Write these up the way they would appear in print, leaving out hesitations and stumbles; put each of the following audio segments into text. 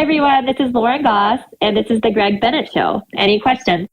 everyone. This is Lauren Goss, and this is the Greg Bennett Show. Any questions?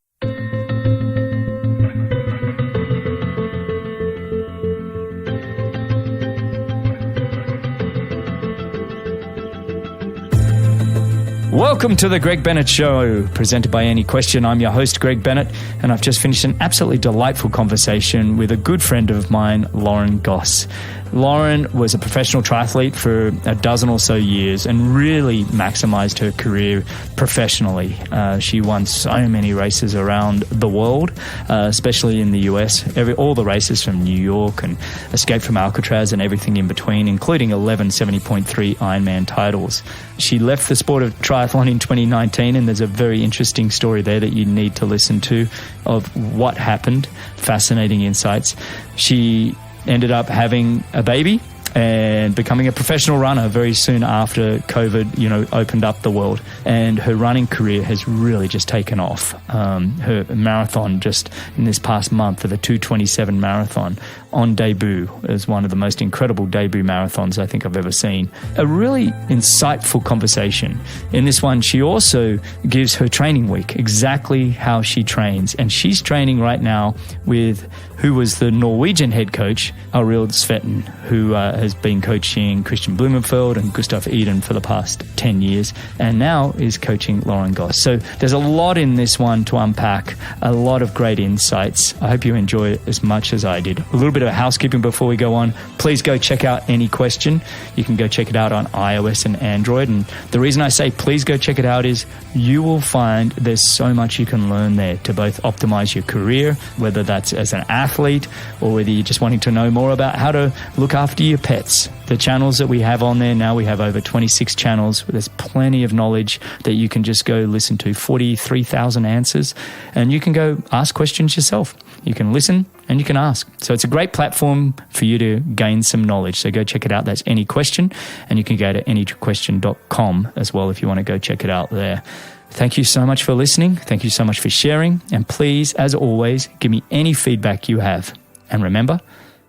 Welcome to the Greg Bennett Show, presented by Any Question. I'm your host, Greg Bennett, and I've just finished an absolutely delightful conversation with a good friend of mine, Lauren Goss. Lauren was a professional triathlete for a dozen or so years and really maximized her career professionally. She won so many races around the world, especially in the US, all the races from New York and Escape from Alcatraz and everything in between, including 11 70.3 Ironman titles. She left the sport of triathlon in 2019, and there's a very interesting story there that you need to listen to of what happened. Fascinating insights. She ended up having a baby and becoming a professional runner very soon after COVID, opened up the world. And her running career has really just taken off. Her marathon just in this past month, the 2:27 marathon on debut, is one of the most incredible debut marathons I think I've ever seen. A really insightful conversation. In this one, she also gives her training week, exactly how she trains. And she's training right now with who was the Norwegian head coach, Arild Tveiten, who has been coaching Kristian Blummenfelt and Gustav Iden for the past 10 years, and now is coaching Lauren Goss. So there's a lot in this one to unpack, a lot of great insights. I hope you enjoy it as much as I did. A little bit of housekeeping before we go on. Please go check out Any Question. You can go check it out on iOS and Android. And the reason I say please go check it out is you will find there's so much you can learn there to both optimize your career, whether that's as an athlete or whether you're just wanting to know more about how to look after your pets. The channels that we have on there now, we have over 26 channels. There's plenty of knowledge that you can just go listen to, 43,000 answers, and you can go ask questions yourself. You can listen and you can ask. So it's a great platform for you to gain some knowledge. So go check it out. That's Any Question, and you can go to anyquestion.com as well if you want to go check it out there. Thank you so much for listening. Thank you so much for sharing. And please, as always, give me any feedback you have. And remember,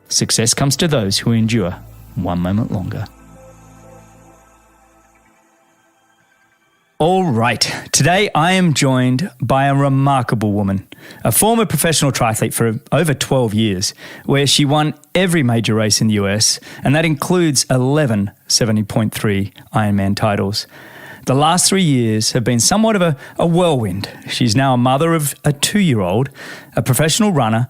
success comes to those who endure one moment longer. All right. Today I am joined by a remarkable woman, a former professional triathlete for over 12 years, where she won every major race in the US, and that includes 11 70.3 Ironman titles. The last 3 years have been somewhat of a whirlwind. She's now a mother of a 2-year-old, a professional runner,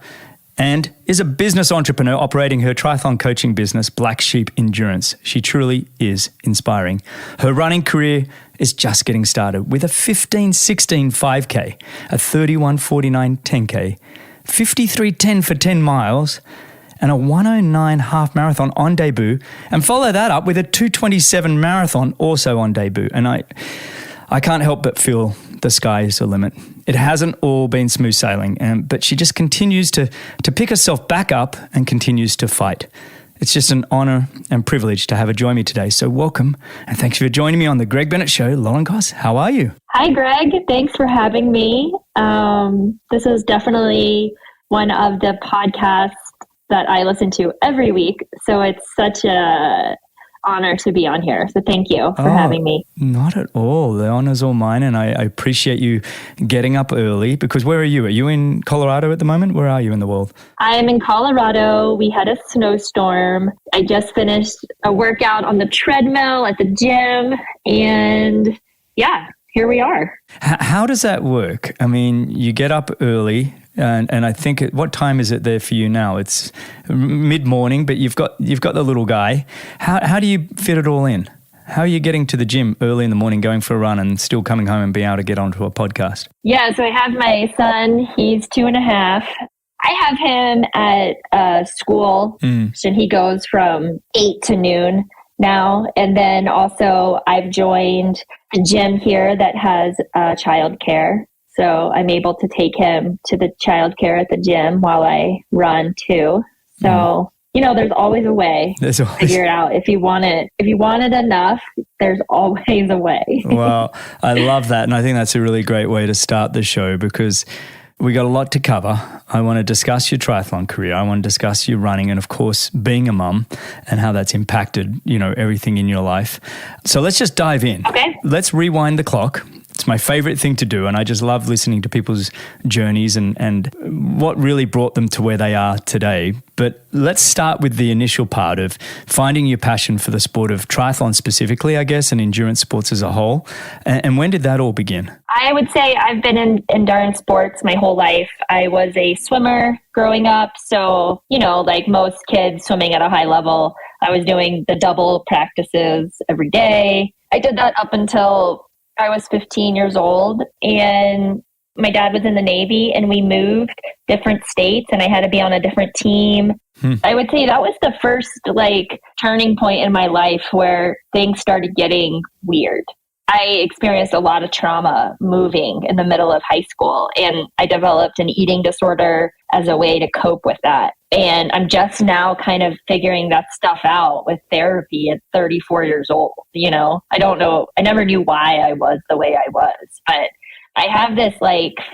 and is a business entrepreneur operating her triathlon coaching business, BlackSheep Endurance. She truly is inspiring. Her running career is just getting started with a 15:16 5K, a 31:49 10K, 53:10 for 10 miles, and a 1:09 half marathon on debut, and follow that up with a 2:27 marathon also on debut. And I can't help but feel the sky is the limit. It hasn't all been smooth sailing, but she just continues to pick herself back up and continues to fight. It's just an honor and privilege to have her join me today. So welcome, and thanks for joining me on the Greg Bennett Show. Lauren Goss, how are you? Hi, Greg. Thanks for having me. This is definitely one of the podcasts that I listen to every week. So it's such a honor to be on here. So thank you for having me. Not at all. The honor's all mine, and I appreciate you getting up early, because where are you? Are you in Colorado at the moment? Where are you in the world? I am in Colorado. We had a snowstorm. I just finished a workout on the treadmill at the gym, and yeah, here we are. How does that work? I mean, you get up early. And I think, what time is it there for you now? It's mid-morning, but you've got the little guy. How do you fit it all in? How are you getting to the gym early in the morning, going for a run, and still coming home and being able to get onto a podcast? Yeah, so I have my son. He's 2.5. I have him at school, and he goes from 8 to noon now. And then also I've joined a gym here that has childcare. So I'm able to take him to the childcare at the gym while I run too. So, there's always a way to figure it out. If you want it enough, there's always a way. Well, I love that. And I think that's a really great way to start the show, because We got a lot to cover. I want to discuss your triathlon career. I want to discuss your running and, of course, being a mum and how that's impacted, everything in your life. So let's just dive in. Okay. Let's rewind the clock. It's my favorite thing to do, and I just love listening to people's journeys and what really brought them to where they are today. But let's start with the initial part of finding your passion for the sport of triathlon specifically, I guess, and endurance sports as a whole. And when did that all begin? I would say I've been in endurance sports my whole life. I was a swimmer growing up. So, like most kids swimming at a high level, I was doing the double practices every day. I did that up until I was 15 years old, and my dad was in the Navy, and we moved different states, and I had to be on a different team. I would say that was the first turning point in my life where things started getting weird. I experienced a lot of trauma moving in the middle of high school, and I developed an eating disorder as a way to cope with that. And I'm just now kind of figuring that stuff out with therapy at 34 years old. I don't know. I never knew why I was the way I was, but I have this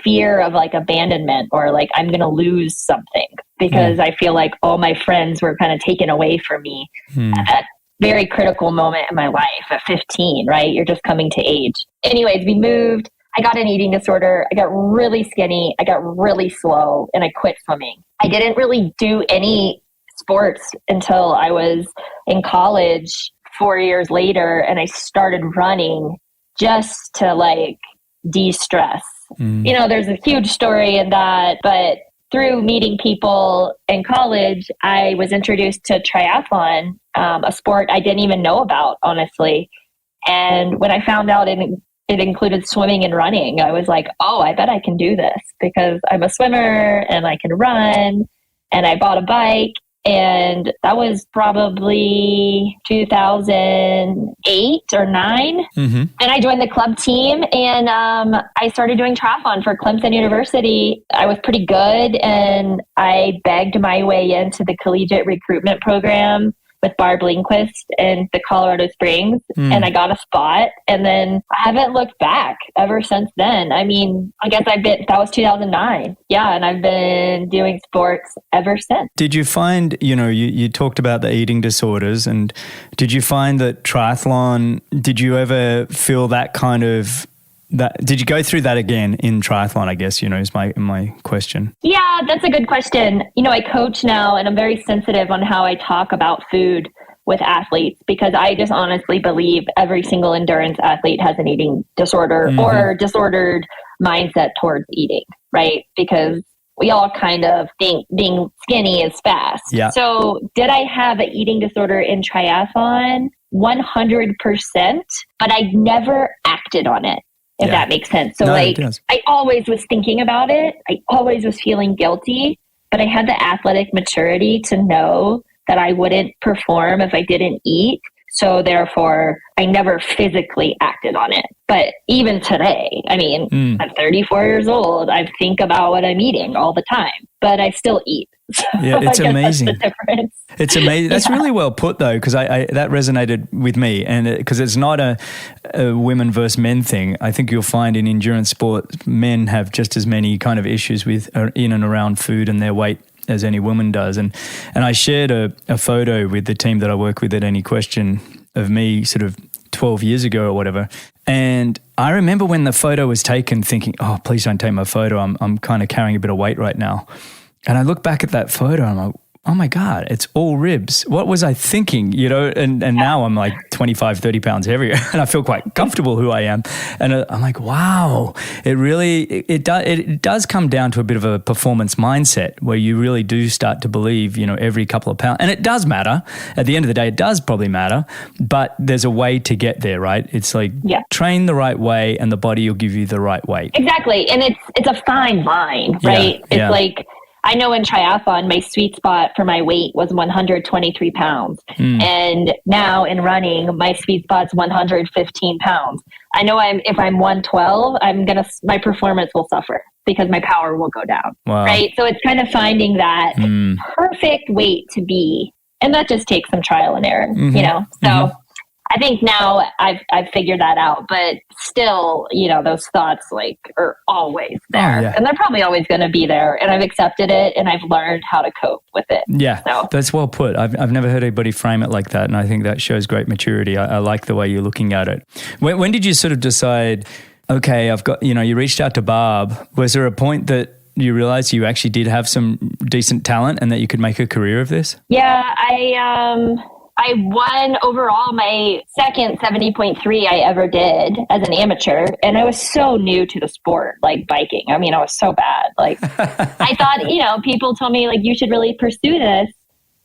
fear of abandonment or I'm going to lose something because I feel like all my friends were kind of taken away from me at that very critical moment in my life at 15, right? You're just coming to age. Anyways, we moved. I got an eating disorder. I got really skinny. I got really slow, and I quit swimming. I didn't really do any sports until I was in college 4 years later, and I started running just to de-stress. There's a huge story in that, but through meeting people in college, I was introduced to triathlon, a sport I didn't even know about, honestly. And when I found out it included swimming and running, I was like, oh, I bet I can do this because I'm a swimmer and I can run. And I bought a bike, and that was probably 2008 or 9. And I joined the club team, and I started doing triathlon for Clemson University. I was pretty good, and I begged my way into the collegiate recruitment program with Barb Lindquist in the Colorado Springs, and I got a spot, and then I haven't looked back ever since then. I mean, I guess that was 2009. Yeah, and I've been doing sports ever since. Did you find, you talked about the eating disorders, and did you find that triathlon, did you ever feel that kind of did you go through that again in triathlon, I guess, is my question. Yeah, that's a good question. I coach now, and I'm very sensitive on how I talk about food with athletes because I just honestly believe every single endurance athlete has an eating disorder or disordered mindset towards eating, right? Because we all kind of think being skinny is fast. Yeah. So did I have an eating disorder in triathlon? 100%, but I never acted on it. If that makes sense. So I always was thinking about it. I always was feeling guilty, but I had the athletic maturity to know that I wouldn't perform if I didn't eat. So therefore, I never physically acted on it. But even today, I'm 34 years old. I think about what I'm eating all the time, but I still eat. So yeah, it's amazing. That's the difference. It's amazing. That's really well put, though, because I that resonated with me, and because it's not a women versus men thing. I think you'll find in endurance sport, men have just as many kind of issues with in and around food and their weight as any woman does. And I shared a photo with the team that I work with at Any Question of me sort of 12 years ago or whatever. And I remember when the photo was taken thinking, oh, please don't take my photo. I'm kind of carrying a bit of weight right now. And I look back at that photo and I'm like, oh my God, it's all ribs. What was I thinking? And now I'm like 25, 30 pounds heavier and I feel quite comfortable who I am. And I'm like, wow, it does come down to a bit of a performance mindset where you really do start to believe, every couple of pounds. And it does matter. At the end of the day, it does probably matter, but there's a way to get there, right? It's train the right way and the body will give you the right weight. Exactly. And it's a fine line, right? It's I know in triathlon, my sweet spot for my weight was 123 pounds. And now in running, my sweet spot's 115 pounds. I know if I'm 112, my performance will suffer because my power will go down. Wow. Right. So it's kind of finding that perfect weight to be. And that just takes some trial and error, So I think now I've figured that out, but still, those thoughts are always there, and they're probably always going to be there. And I've accepted it, and I've learned how to cope with it. Yeah, so. That's well put. I've never heard anybody frame it like that, and I think that shows great maturity. I like the way you're looking at it. When did you sort of decide? Okay, I've got. You reached out to Barb. Was there a point that you realized you actually did have some decent talent and that you could make a career of this? Yeah, I won overall my second 70.3 I ever did as an amateur. And I was so new to the sport, like biking. I mean, I was so bad. I thought, people told me you should really pursue this.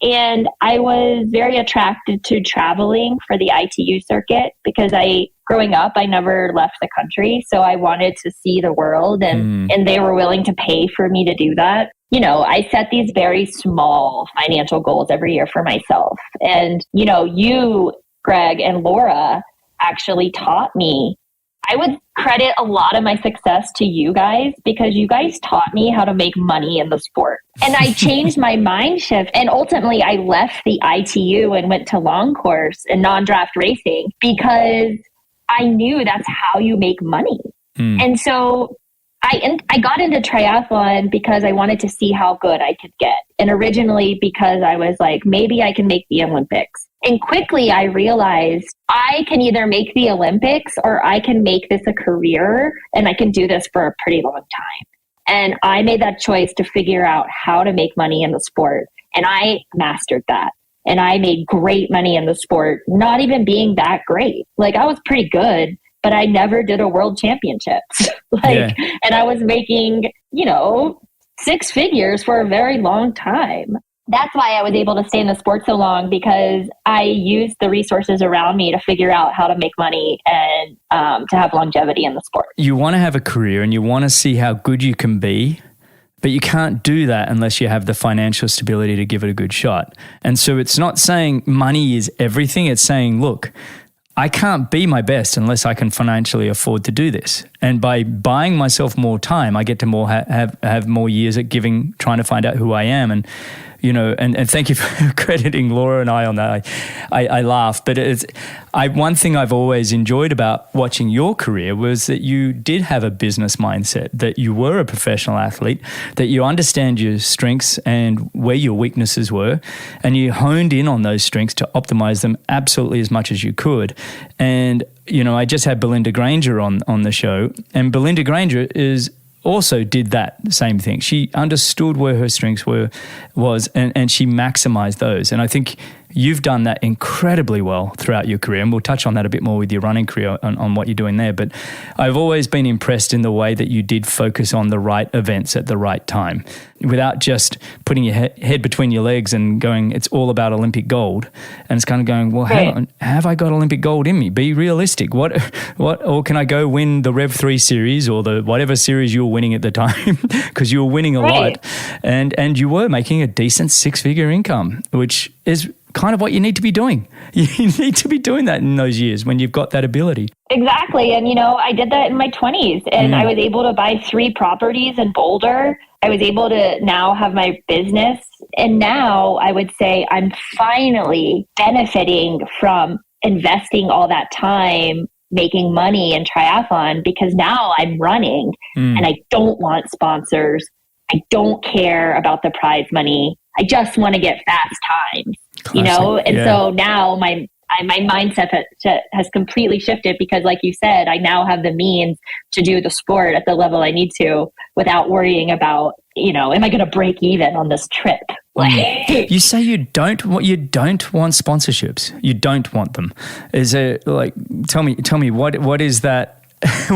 And I was very attracted to traveling for the ITU circuit because growing up, I never left the country. So I wanted to see the world and they were willing to pay for me to do that. I set these very small financial goals every year for myself. And, you, Greg, and Laura actually taught me. I would credit a lot of my success to you guys because you guys taught me how to make money in the sport. And I changed my mind shift. And ultimately, I left the ITU and went to long course and non-draft racing because I knew that's how you make money. And so I got into triathlon because I wanted to see how good I could get. And originally because I was like, maybe I can make the Olympics. And quickly I realized I can either make the Olympics or I can make this a career and I can do this for a pretty long time. And I made that choice to figure out how to make money in the sport. And I mastered that. And I made great money in the sport, not even being that great. I was pretty good, but I never did a world championships. And I was making, 6 figures for a very long time. That's why I was able to stay in the sport so long because I used the resources around me to figure out how to make money and to have longevity in the sport. You want to have a career and you want to see how good you can be, but you can't do that unless you have the financial stability to give it a good shot. And so it's not saying money is everything. It's saying, look, I can't be my best unless I can financially afford to do this. And by buying myself more time, I get to have more years at trying to find out who I am. And, and thank you for crediting Laura and I on that. I laugh, but one thing I've always enjoyed about watching your career was that you did have a business mindset, that you were a professional athlete, that you understand your strengths and where your weaknesses were, and you honed in on those strengths to optimize them absolutely as much as you could. And, I just had Belinda Granger on the show, and Belinda Granger also did that same thing. She understood where her strengths was and she maximized those. And I think you've done that incredibly well throughout your career. And we'll touch on that a bit more with your running career on what you're doing there. But I've always been impressed in the way that you did focus on the right events at the right time without just putting your head between your legs and going, it's all about Olympic gold. And it's kind of going, well, hang on, have I got Olympic gold in me? Be realistic. What, or can I go win the Rev 3 series or the whatever series you were winning at the time? Because you were winning a lot and you were making a decent 6-figure income, which is kind of what you need to be doing. You need to be doing that in those years when you've got that ability. Exactly. And, I did that in my 20s and I was able to buy 3 properties in Boulder. I was able to now have my business. And now I would say I'm finally benefiting from investing all that time making money in triathlon because now I'm running and I don't want sponsors. I don't care about the prize money. I just want to get fast times. Classic. And so now my mindset has completely shifted because like you said, I now have the means to do the sport at the level I need to without worrying about, am I going to break even on this trip? You say you don't want sponsorships. You don't want them. Is it tell me what is that?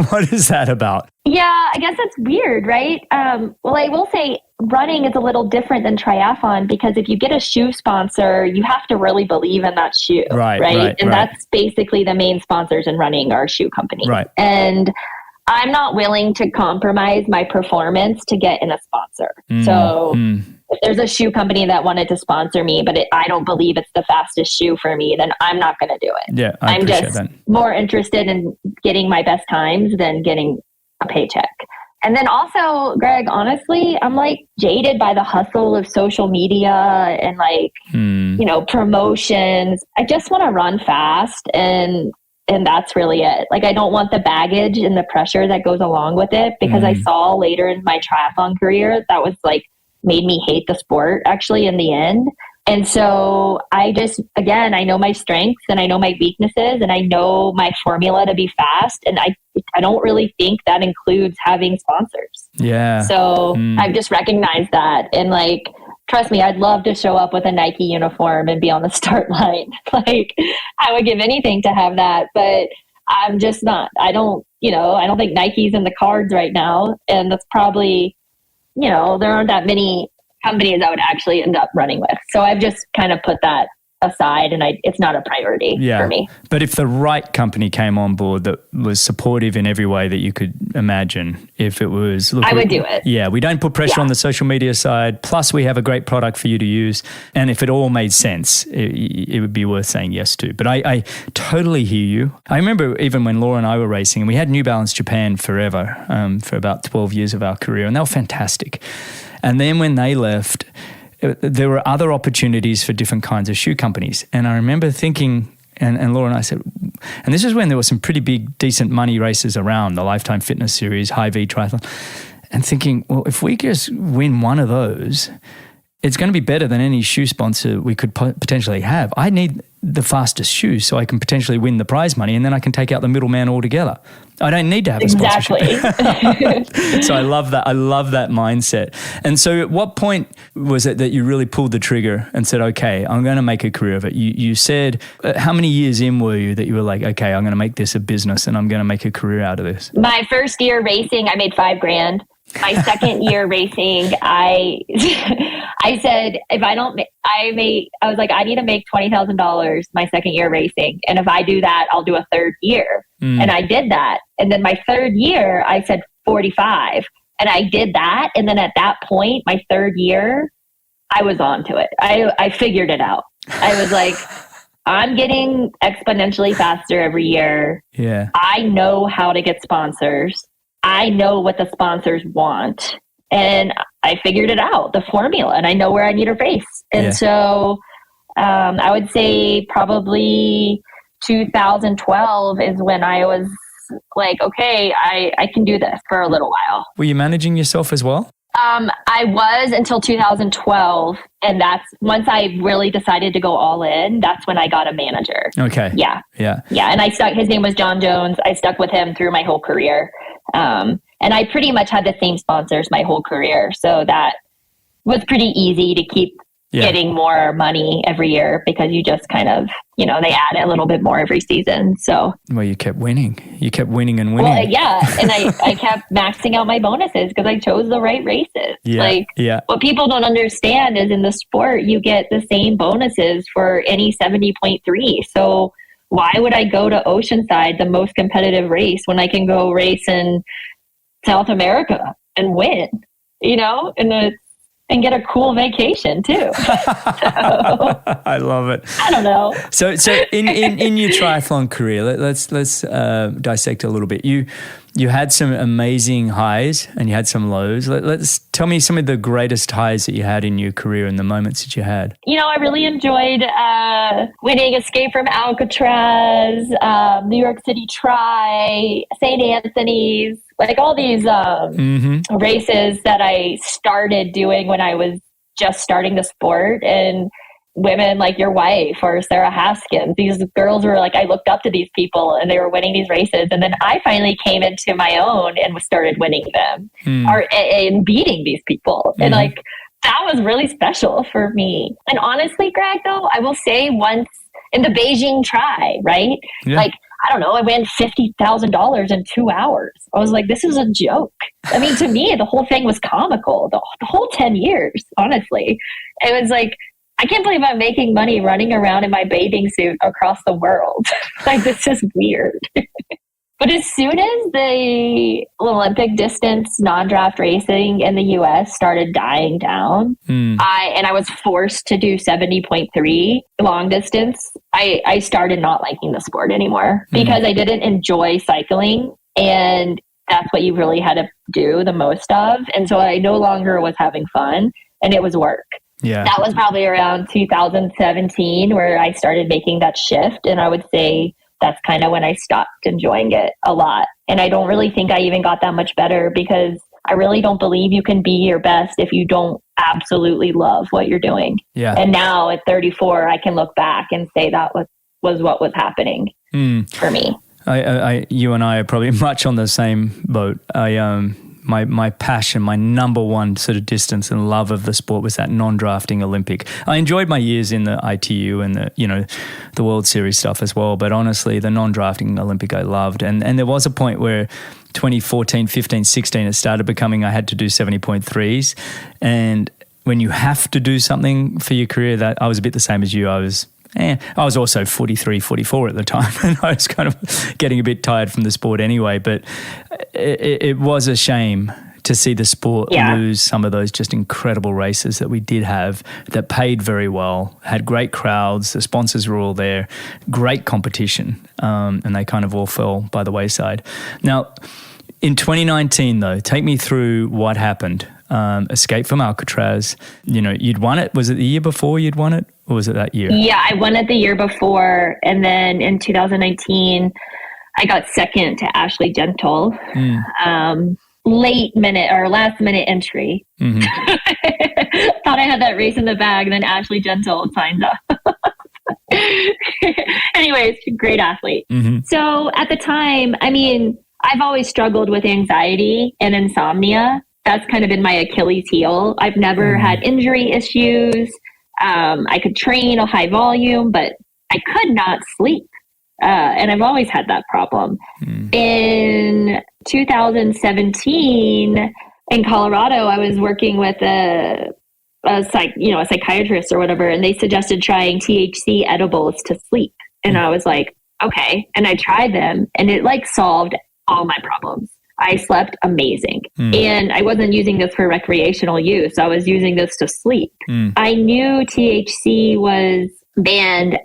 What is that about? Yeah, I guess that's weird, right? Well, I will say running is a little different than triathlon because if you get a shoe sponsor, you have to really believe in that shoe, right? And that's basically the main sponsors in running are shoe companies. Right. And I'm not willing to compromise my performance to get in a sponsor. If there's a shoe company that wanted to sponsor me, but I don't believe it's the fastest shoe for me, then I'm not going to do it. Yeah, I'm just more interested in getting my best times than getting a paycheck. And then also, Greg, honestly, I'm like jaded by the hustle of social media and like, promotions. I just want to run fast and that's really it. Like, I don't want the baggage and the pressure that goes along with it, because I saw later in my triathlon career that was like made me hate the sport actually in the end. And so I just, again, I know my strengths and I know my weaknesses and I know my formula to be fast. And I don't really think that includes having sponsors. Yeah. So I've just recognized that. And like, trust me, I'd love to show up with a Nike uniform and be on the start line. Like, I would give anything to have that, but I'm just not. I don't think Nike's in the cards right now. And that's probably, there aren't that many companies I would actually end up running with. So I've just kind of put that aside, and it's not a priority for me. But if the right company came on board that was supportive in every way that you could imagine, if it was... I would do it. Yeah, we don't put pressure on the social media side, plus we have a great product for you to use. And if it all made sense, it would be worth saying yes to. But I totally hear you. I remember even when Laura and I were racing, and we had New Balance Japan forever, for about 12 years of our career, and they were fantastic. And then when they left, there were other opportunities for different kinds of shoe companies. And I remember thinking, and Laura and I said, and this is when there were some pretty big, decent money races around, the Lifetime Fitness Series, Hy-Vee Triathlon, and thinking, well, if we just win one of those, it's going to be better than any shoe sponsor we could potentially have. I need the fastest shoes so I can potentially win the prize money, and then I can take out the middleman altogether. I don't need to have a sponsorship. Exactly. So I love that. I love that mindset. And so at what point was it that you really pulled the trigger and said, okay, I'm going to make a career of it? You said, how many years in were you that you were like, okay, I'm going to make this a business and I'm going to make a career out of this? My first year racing, I made $5,000. My second year racing, I said, if I don't, I was like, I need to make $20,000 my second year racing. And if I do that, I'll do a third year. And I did that. And then my third year, I said 45. And I did that. And then at that point, my third year, I was on to it. I figured it out. I was like, I'm getting exponentially faster every year. Yeah. I know how to get sponsors. I know what the sponsors want, and I figured it out, the formula, and I know where I need to race. And so I would say probably 2012 is when I was like, okay, I can do this for a little while. Were you managing yourself as well? I was until 2012. And that's once I really decided to go all in, that's when I got a manager. Okay. Yeah. Yeah. Yeah. And his name was John Jones. I stuck with him through my whole career. And I pretty much had the same sponsors my whole career. So that was pretty easy to keep getting more money every year, because you just kind of, they add a little bit more every season. So, well, you kept winning. You kept winning and winning. Well, yeah. And I kept maxing out my bonuses because I chose the right races. Yeah. What people don't understand is in the sport, you get the same bonuses for any 70.3. So why would I go to Oceanside, the most competitive race, when I can go race in South America and win, and get a cool vacation too. I love it. I don't know. So in your triathlon career, let's dissect a little bit. You had some amazing highs and you had some lows. Let's tell me some of the greatest highs that you had in your career and the moments that you had. I really enjoyed winning Escape from Alcatraz, New York City Tri, St. Anthony's, like all these races that I started doing when I was just starting the sport. And women like your wife or Sarah Haskins, these girls were like, I looked up to these people and they were winning these races. And then I finally came into my own and started winning them and beating these people. And like, that was really special for me. And honestly, Greg, though, I will say once in the Beijing Tri, right? Yeah. Like, I don't know, I ran $50,000 in 2 hours. I was like, this is a joke. I mean, to me, the whole thing was comical. The whole 10 years, honestly. It was like, I can't believe I'm making money running around in my bathing suit across the world. Like, this is weird. But as soon as the Olympic distance non-draft racing in the U.S. started dying down, I was forced to do 70.3 long distance, I started not liking the sport anymore because I didn't enjoy cycling. And that's what you really had to do the most of. And so I no longer was having fun, and it was work. Yeah. That was probably around 2017 where I started making that shift. And I would say that's kind of when I stopped enjoying it a lot. And I don't really think I even got that much better, because I really don't believe you can be your best if you don't absolutely love what you're doing. Yeah. And now at 34, I can look back and say that was what was happening for me. You and I are probably much on the same boat. My passion, my number one sort of distance and love of the sport was that non-drafting Olympic. I enjoyed my years in the ITU and the World Series stuff as well, but honestly, the non-drafting Olympic I loved. And there was a point where 2014, 15, 16, it started becoming I had to do 70.3s. And when you have to do something for your career, that I was a bit the same as you. I was also 43, 44 at the time, and I was kind of getting a bit tired from the sport anyway. But it was a shame to see the sport lose some of those just incredible races that we did have that paid very well, had great crowds, the sponsors were all there, great competition, and they kind of all fell by the wayside. Now, in 2019, though, take me through what happened. Escape from Alcatraz. You'd won it. Was it the year before you'd won it, or was it that year? Yeah, I won it the year before. And then in 2019, I got second to Ashley Gentle. Last minute entry. Mm-hmm. Thought I had that race in the bag, and then Ashley Gentle signed up. Anyways, great athlete. Mm-hmm. So at the time, I've always struggled with anxiety and insomnia. That's kind of been my Achilles heel. I've never had injury issues. I could train a high volume, but I could not sleep. And I've always had that problem. In 2017, in Colorado, I was working with a psychiatrist or whatever, and they suggested trying THC edibles to sleep. And I was like, okay. And I tried them, and it solved all my problems. I slept amazing. And I wasn't using this for recreational use. I was using this to sleep. I knew THC was banned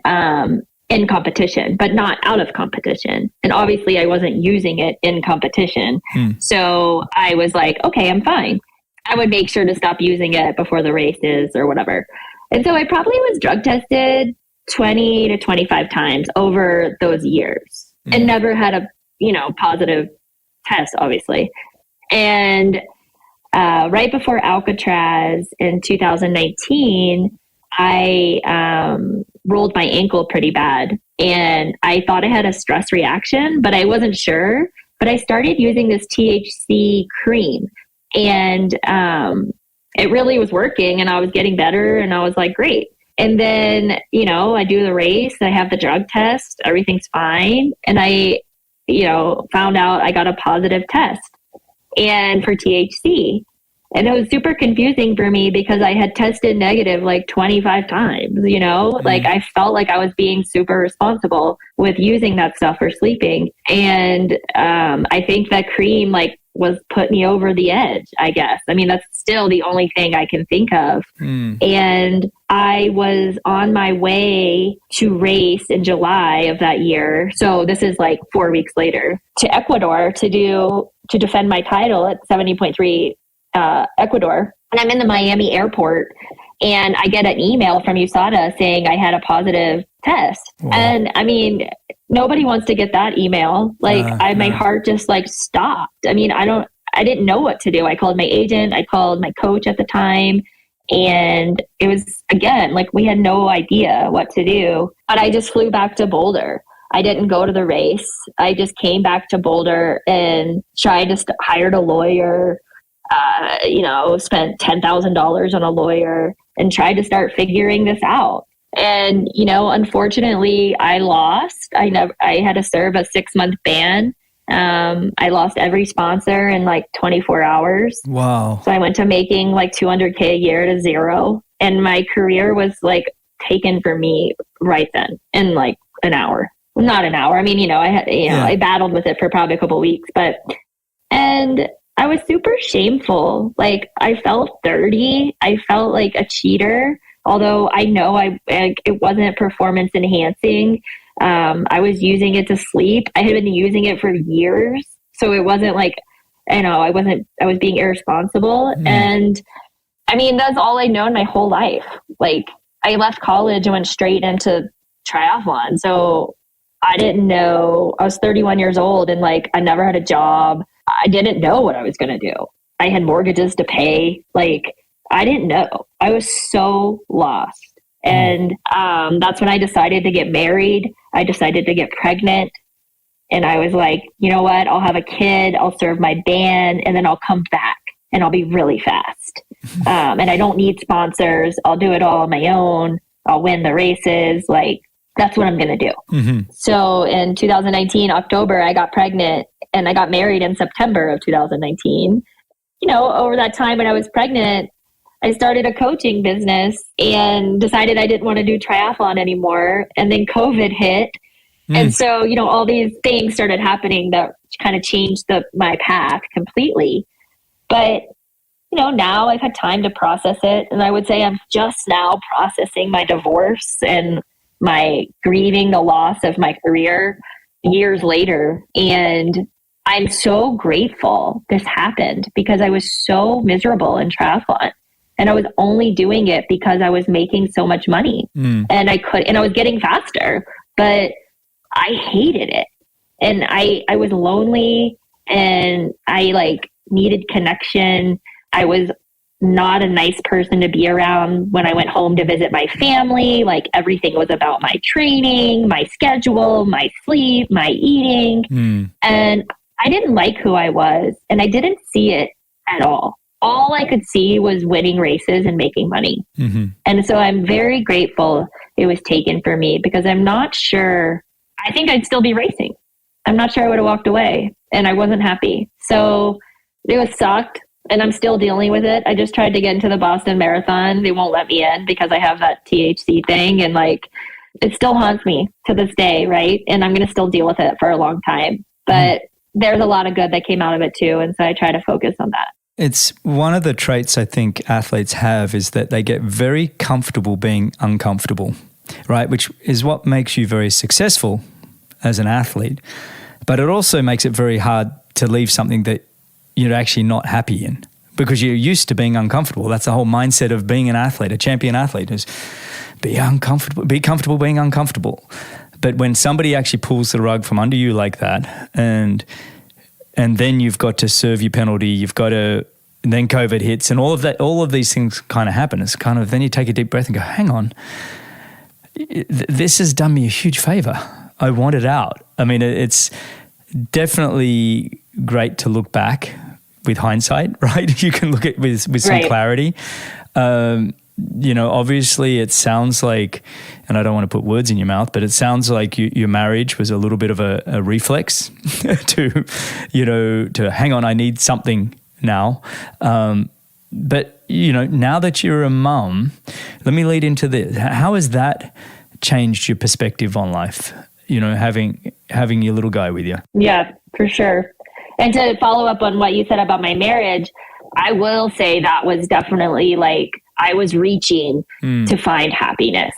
in competition, but not out of competition. And obviously I wasn't using it in competition. So I was like, okay, I'm fine. I would make sure to stop using it before the races or whatever. And so I probably was drug tested 20 to 25 times over those years and never had a, positive test, obviously. And right before Alcatraz in 2019, I rolled my ankle pretty bad, and I thought I had a stress reaction, but I wasn't sure. But I started using this THC cream, and it really was working, and I was getting better, and I was like, great. And then, I do the race, I have the drug test, everything's fine. And I found out I got a positive test and for THC. And it was super confusing for me because I had tested negative 25 times, I felt like I was being super responsible with using that stuff for sleeping. And I think that cream was put me over the edge, I guess. That's still the only thing I can think of. And I was on my way to race in July of that year. So this is 4 weeks later, to Ecuador to defend my title at 70.3 Ecuador. And I'm in the Miami airport, and I get an email from USADA saying I had a positive test. Wow. And nobody wants to get that email. My heart just stopped. I didn't know what to do. I called my agent, I called my coach at the time, and it was, again, we had no idea what to do. But I just flew back to Boulder. I didn't go to the race. I just came back to Boulder and tried to hired a lawyer, spent $10,000 on a lawyer and tried to start figuring this out. And, unfortunately I lost. I had to serve a 6-month ban. I lost every sponsor in 24 hours. Wow. So I went to making $200K a year to zero. And my career was taken for me right then in an hour. Not an hour. I had, I battled with it for probably a couple of weeks, and I was super shameful. I felt dirty. I felt like a cheater, although I know it wasn't performance enhancing. I was using it to sleep. I had been using it for years. So it wasn't I was being irresponsible. And I mean, that's all I known my whole life. Like, I left college and went straight into triathlon. So I didn't know. I was 31 years old and like, I never had a job. I didn't know what I was going to do. I had mortgages to pay. Like, I didn't know. I was so lost. And that's when I decided to get married. I decided to get pregnant. And I was like, you know what? I'll have a kid. I'll serve my band. And then I'll come back and I'll be really fast. And I don't need sponsors. I'll do it all on my own. I'll win the races. Like, that's what I'm going to do. So in 2019, October, I got pregnant and I got married in September of 2019. Over that time when I was pregnant, I started a coaching business and decided I didn't want to do triathlon anymore. And then COVID hit. And so, all these things started happening that kind of changed my path completely. But, now I've had time to process it. And I would say I'm just now processing my divorce and my grieving the loss of my career years later. And I'm so grateful this happened because I was so miserable in triathlon. And I was only doing it because I was making so much money and I was getting faster, but I hated it. And I was lonely and I needed connection. I was not a nice person to be around when I went home to visit my family. Like, everything was about my training, my schedule, my sleep, my eating. And I didn't like who I was and I didn't see it at all. All I could see was winning races and making money. And so I'm very grateful it was taken for me because I'm not sure, I think I'd still be racing. I'm not sure I would have walked away and I wasn't happy. So it was sucked and I'm still dealing with it. I just tried to get into the Boston Marathon. They won't let me in because I have that THC thing and it still haunts me to this day, right? And I'm going to still deal with it for a long time. But there's a lot of good that came out of it too. And so I try to focus on that. It's one of the traits I think athletes have is that they get very comfortable being uncomfortable, right? Which is what makes you very successful as an athlete. But it also makes it very hard to leave something that you're actually not happy in because you're used to being uncomfortable. That's the whole mindset of being an athlete, a champion athlete, is be comfortable being uncomfortable. But when somebody actually pulls the rug from under you like that and then you've got to serve your penalty, you've got to, and then COVID hits and all of these things kind of happen. It's kind of, then you take a deep breath and go, hang on, this has done me a huge favor. I want it out. I mean, it's definitely great to look back with hindsight, right? You can look at with some clarity. Obviously it sounds like, and I don't want to put words in your mouth, but it sounds like your marriage was a little bit of a reflex to hang on, I need something now. But now that you're a mum, let me lead into this. How has that changed your perspective on life? Having your little guy with you. Yeah, for sure. And to follow up on what you said about my marriage, I will say that was definitely I was reaching to find happiness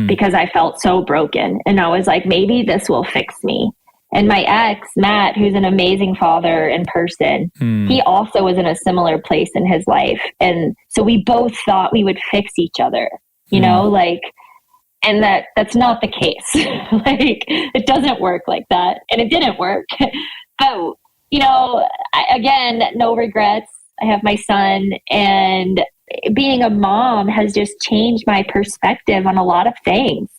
because I felt so broken. And I was like, maybe this will fix me. And my ex, Matt, who's an amazing father in person, he also was in a similar place in his life. And so we both thought we would fix each other, and that's not the case. It doesn't work like that. And it didn't work. But, again, no regrets. I have my son, and being a mom has just changed my perspective on a lot of things.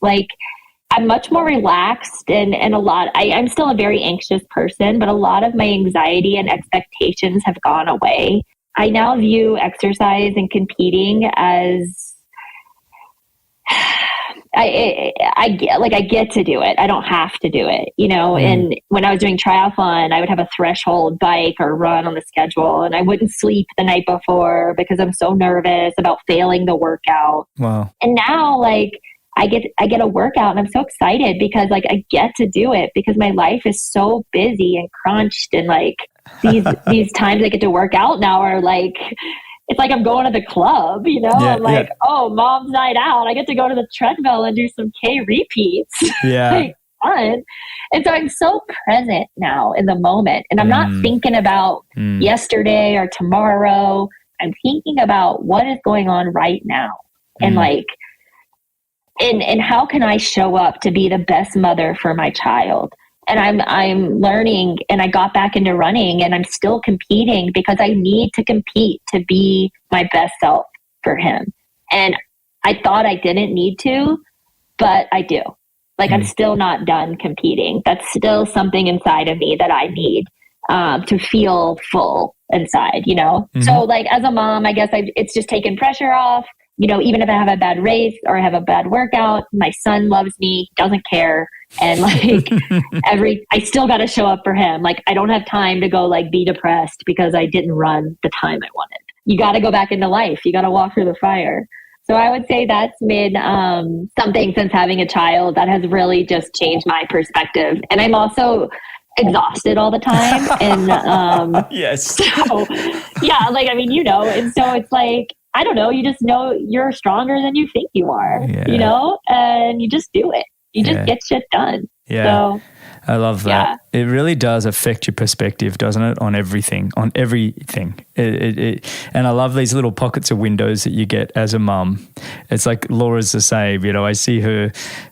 I'm much more relaxed and I'm still a very anxious person, but a lot of my anxiety and expectations have gone away. I now view exercise and competing as I get to do it. I don't have to do it, and when I was doing triathlon, I would have a threshold bike or run on the schedule and I wouldn't sleep the night before because I'm so nervous about failing the workout. Wow. And now I get a workout and I'm so excited because I get to do it because my life is so busy and crunched and these times I get to work out now are it's like I'm going to the club, I'm oh, mom's night out. I get to go to the treadmill and do some K repeats. Yeah. fun. And so I'm so present now in the moment. And I'm not thinking about yesterday or tomorrow. I'm thinking about what is going on right now. And like, and how can I show up to be the best mother for my child? And I'm learning, and I got back into running, and I'm still competing because I need to compete to be my best self for him. And I thought I didn't need to, but I do. Like, I'm still not done competing. That's still something inside of me that I need to feel full inside, you know? So like, as a mom, I guess it's just taken pressure off. You know, even if I have a bad race or I have a bad workout, my son loves me, doesn't care. And like I still got to show up for him. Like, I don't have time to go like be depressed because I didn't run the time I wanted. You got to go back into life. You got to walk through the fire. So I would say that's been something since having a child that has really just changed my perspective. And I'm also exhausted all the time. And yes. So yeah, like, I mean, you know, and so it's like, I don't know, you just know you're stronger than you think you are, you know, and you just do it. You just get shit done. Yeah. So, I love that. Yeah. It really does affect your perspective, doesn't it? On everything, on everything. And I love these little pockets of windows that you get as a mum. It's like Laura's the same, you know, I see her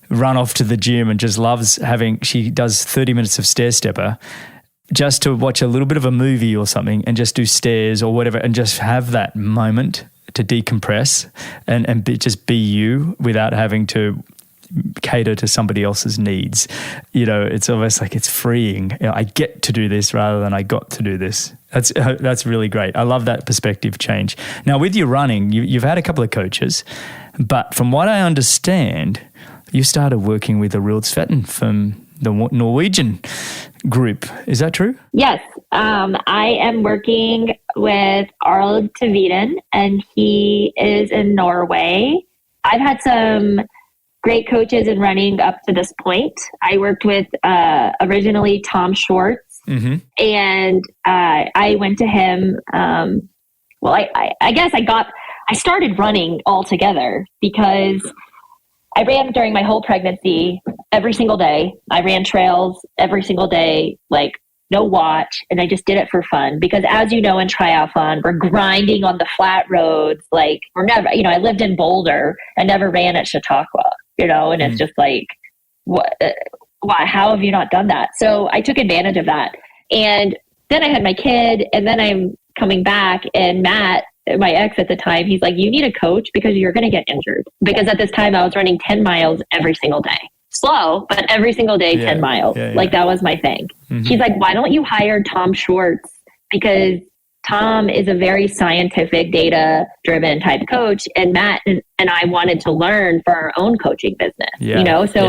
run off to the gym and just loves she does 30 minutes of stair stepper just to watch a little bit of a movie or something and just do stairs or whatever and just have that moment to decompress and just be you without having to cater to somebody else's needs. You know, it's almost like it's freeing. You know, I get to do this rather than I got to do this. That's really great. I love that perspective change. Now, with your running, you've had a couple of coaches, but from what I understand, you started working with Arild Tveiten from the Norwegian group. Is that true? Yes. I am working with Arild Tveiten, and he is in Norway. I've had some great coaches in running up to this point. I worked with originally Tom Schwartz, and I went to him. I guess I started running altogether because I ran during my whole pregnancy every single day. I ran trails every single day, like no watch. And I just did it for fun because, as you know, in triathlon, we're grinding on the flat roads. Like, we're never, you know, I lived in Boulder. I never ran at Chautauqua, you know, and it's just like, why, how have you not done that? So I took advantage of that. And then I had my kid, and then I'm coming back, and Matt, my ex at the time, he's like, you need a coach because you're going to get injured. Because at this time I was running 10 miles every single day. Slow, but every single day, 10 miles. Like, that was my thing. He's like, why don't you hire Tom Schwartz? Because Tom is a very scientific, data-driven type coach. And Matt and I wanted to learn for our own coaching business, you know? So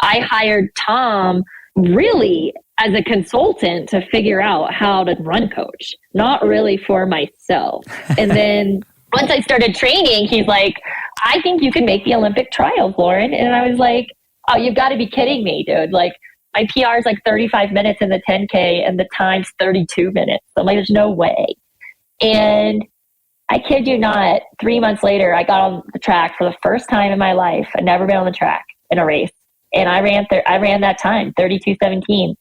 I hired Tom really as a consultant to figure out how to run coach, not really for myself. And then once I started training, he's like, I think you can make the Olympic trials, Lauren. And I was like, oh, you've got to be kidding me, dude. Like, my PR is like 35 minutes in the 10K and the time's 32 minutes. I'm like, there's no way. And I kid you not, 3 months later, I got on the track for the first time in my life. I'd never been on the track in a race. And I ran that time, 32:17.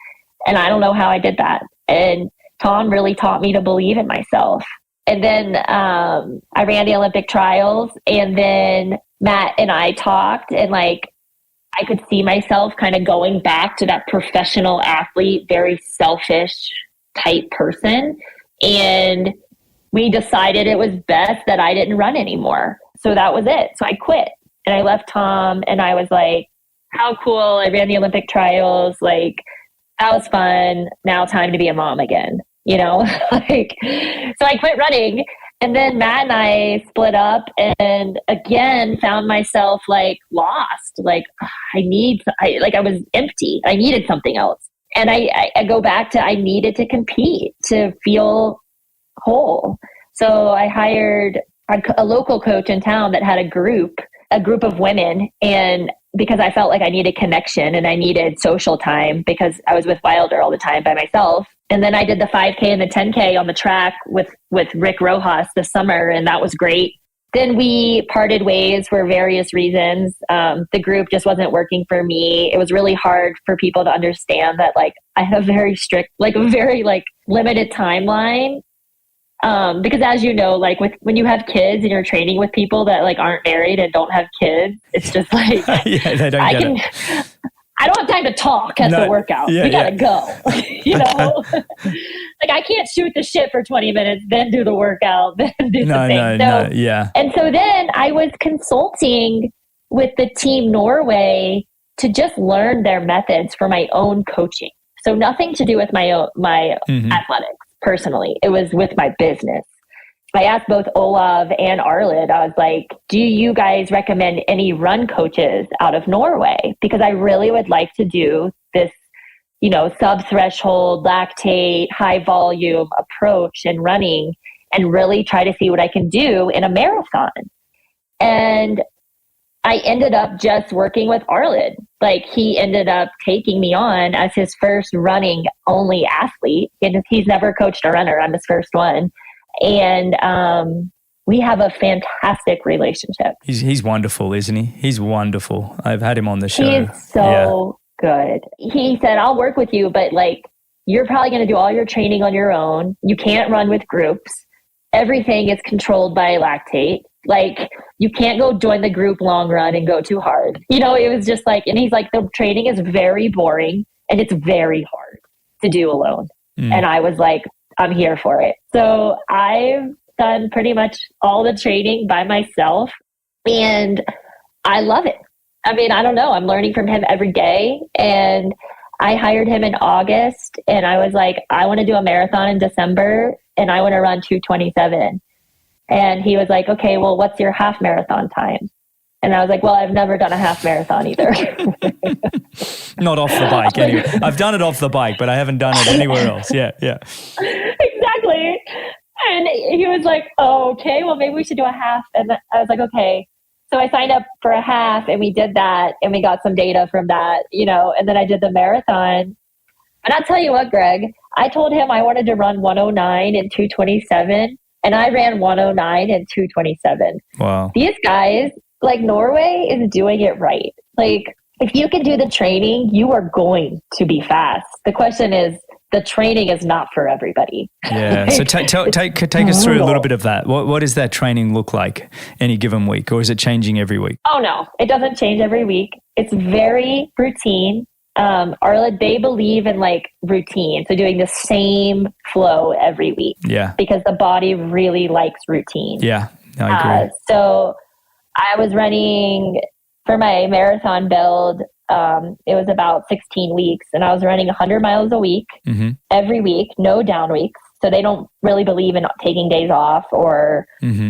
And I don't know how I did that. And Tom really taught me to believe in myself. And then I ran the Olympic trials, and then Matt and I talked, and like, I could see myself kind of going back to that professional athlete, very selfish type person. And we decided it was best that I didn't run anymore. So that was it. So I quit, and I left Tom, and I was like, how cool. I ran the Olympic trials. Like, that was fun. Now time to be a mom again, you know? Like, so I quit running, and then Matt and I split up, and again found myself like lost. Like, I was empty. I needed something else. And I go back to, I needed to compete to feel whole. So I hired a local coach in town that had a group of women, and because I felt like I needed connection and I needed social time because I was with Wilder all the time by myself. And then I did the 5K and the 10K on the track with Rick Rojas this summer, and that was great. then we parted ways for various reasons. The group just wasn't working for me. It was really hard for people to understand that like I have a very strict, like a very like limited timeline. Because as you know, like when you have kids and you're training with people that like aren't married and don't have kids, it's just like yeah, they don't get it. I don't have time to talk at the workout. We gotta go. You know, like I can't shoot the shit for 20 minutes, then do the workout, then do the thing. Yeah. And so then I was consulting with the team Norway to just learn their methods for my own coaching. So nothing to do with my athletics personally. It was with my business. I asked both Olav and Arild, I was like, do you guys recommend any run coaches out of Norway? Because I really would like to do this, you know, sub-threshold, lactate, high volume approach in running and really try to see what I can do in a marathon. And I ended up just working with Arild. Like he ended up taking me on as his first running only athlete. And he's never coached a runner. I'm his first one. And we have a fantastic relationship. He's wonderful, isn't he? He's wonderful. I've had him on the show. He's so good. He said, I'll work with you, but like, you're probably going to do all your training on your own. You can't run with groups. Everything is controlled by lactate. Like you can't go join the group long run and go too hard. You know, it was just like, and he's like, the training is very boring and it's very hard to do alone. And I was like, I'm here for it. So I've done pretty much all the training by myself and I love it. I mean, I don't know. I'm learning from him every day. And I hired him in August and I was like, I want to do a marathon in December and I want to run 2:27. And he was like, okay, well, what's your half marathon time? And I was like, well, I've never done a half marathon either. Not off the bike anyway. I've done it off the bike, but I haven't done it anywhere else. Yeah. Exactly. And he was like, oh, okay, well, maybe we should do a half. And I was like, okay. So I signed up for a half and we did that and we got some data from that, you know, and then I did the marathon. And I'll tell you what, Greg, I told him I wanted to run 109 and 2:27 and I ran 109 and 2:27. Wow. These guys, like Norway is doing it right. Like if you can do the training, you are going to be fast. The question is, the training is not for everybody. Yeah. So take us through a little bit of that. What does that training look like any given week, or is it changing every week? Oh no, it doesn't change every week. It's very routine. Arild, they believe in like routine. So doing the same flow every week. Yeah. Because the body really likes routine. Yeah, I agree. So I was running for my marathon build. It was about 16 weeks and I was running 100 miles a week, every week, no down weeks. So they don't really believe in taking days off or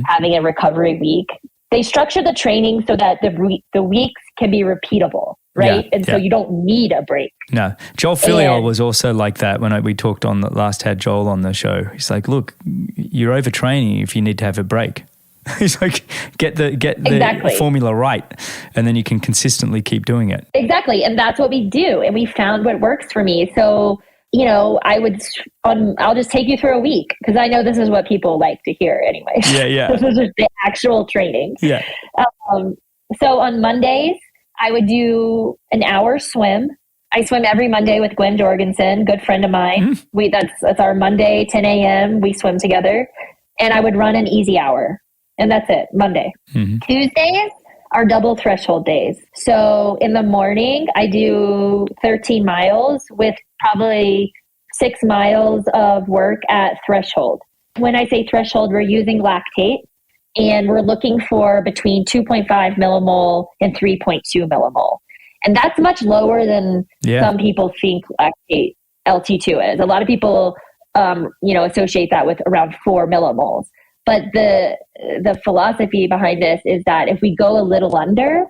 having a recovery week. They structure the training so that the weeks can be repeatable, right? So you don't need a break. No. Joel Filiol was also like that when we talked on the last, had Joel on the show. He's like, look, you're overtraining if you need to have a break. He's like, get the formula right, and then you can consistently keep doing it. Exactly, and that's what we do, and we found what works for me. So, you know, I'll just take you through a week because I know this is what people like to hear anyway. Yeah. This is the actual training. Yeah. So on Mondays, I would do an hour swim. I swim every Monday with Gwen Jorgensen, good friend of mine. That's our Monday, 10 a.m. We swim together, and I would run an easy hour. And that's it, Monday. Tuesdays are double threshold days. So in the morning, I do 13 miles with probably 6 miles of work at threshold. When I say threshold, we're using lactate and we're looking for between 2.5 millimole and 3.2 millimole. And that's much lower than some people think lactate LT2 is. A lot of people, associate that with around 4 millimoles. But the philosophy behind this is that if we go a little under,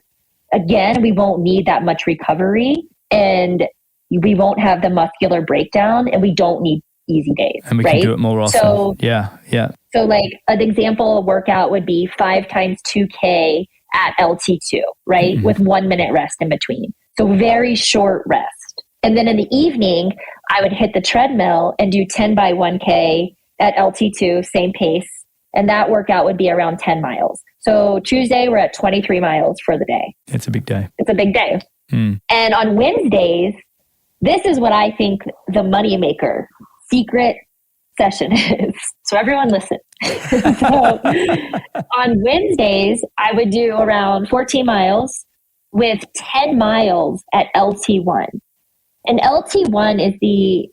again, we won't need that much recovery and we won't have the muscular breakdown and we don't need easy days. And we can do it more often. So, yeah. So like an example workout would be 5 times 2K at LT2, right? With 1 minute rest in between. So very short rest. And then in the evening, I would hit the treadmill and do 10 by 1K at LT2, same pace. And that workout would be around 10 miles. So Tuesday, we're at 23 miles for the day. It's a big day. It's a big day. And on Wednesdays, this is what I think the moneymaker secret session is. So everyone listen. So on Wednesdays, I would do around 14 miles with 10 miles at LT1. And LT1 is the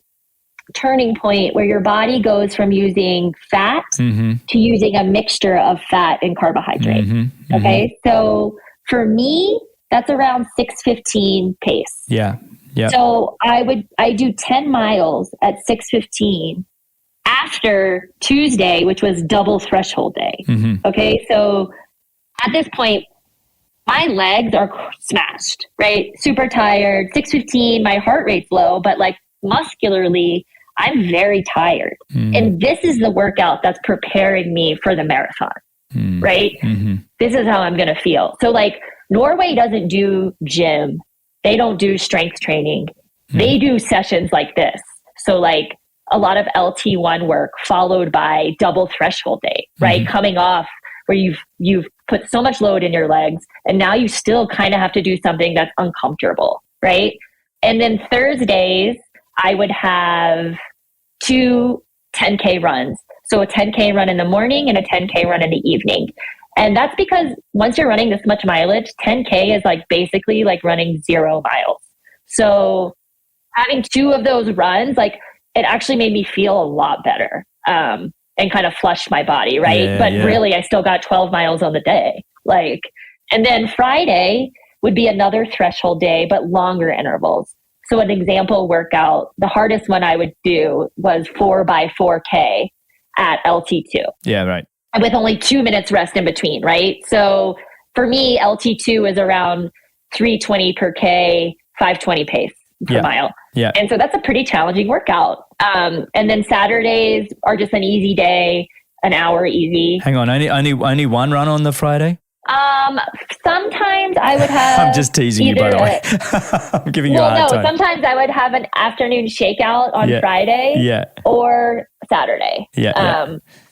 turning point where your body goes from using fat to using a mixture of fat and carbohydrate. Okay. So for me, that's around 6:15 pace. Yeah. Yeah. So I do 10 miles at 6:15 after Tuesday, which was double threshold day. Okay. So at this point, my legs are smashed, right? Super tired. 6:15, my heart rate's low, but like muscularly, I'm very tired. And this is the workout that's preparing me for the marathon, right? This is how I'm going to feel. So like Norway doesn't do gym. They don't do strength training. They do sessions like this. So like a lot of LT1 work followed by double threshold day, right? Coming off where you've put so much load in your legs and now you still kind of have to do something that's uncomfortable, right? And then Thursdays, I would have 2 10K runs. So a 10K run in the morning and a 10K run in the evening. And that's because once you're running this much mileage, 10K is like basically like running 0 miles. So having 2 of those runs, like it actually made me feel a lot better and kind of flushed my body, right? But really, I still got 12 miles on the day. Like, and then Friday would be another threshold day, but longer intervals. So an example workout, the hardest one I would do was 4x4K at LT2. Yeah, right. With only 2 minutes rest in between, right? So for me, LT2 is around 320 per K, 520 pace per mile. Yeah. And so that's a pretty challenging workout. And then Saturdays are just an easy day, an hour easy. Hang on, only one run on the Friday? Sometimes I would have. I'm just teasing you, by the way. I'm giving you a hard time. Sometimes I would have an afternoon shakeout on Friday or Saturday.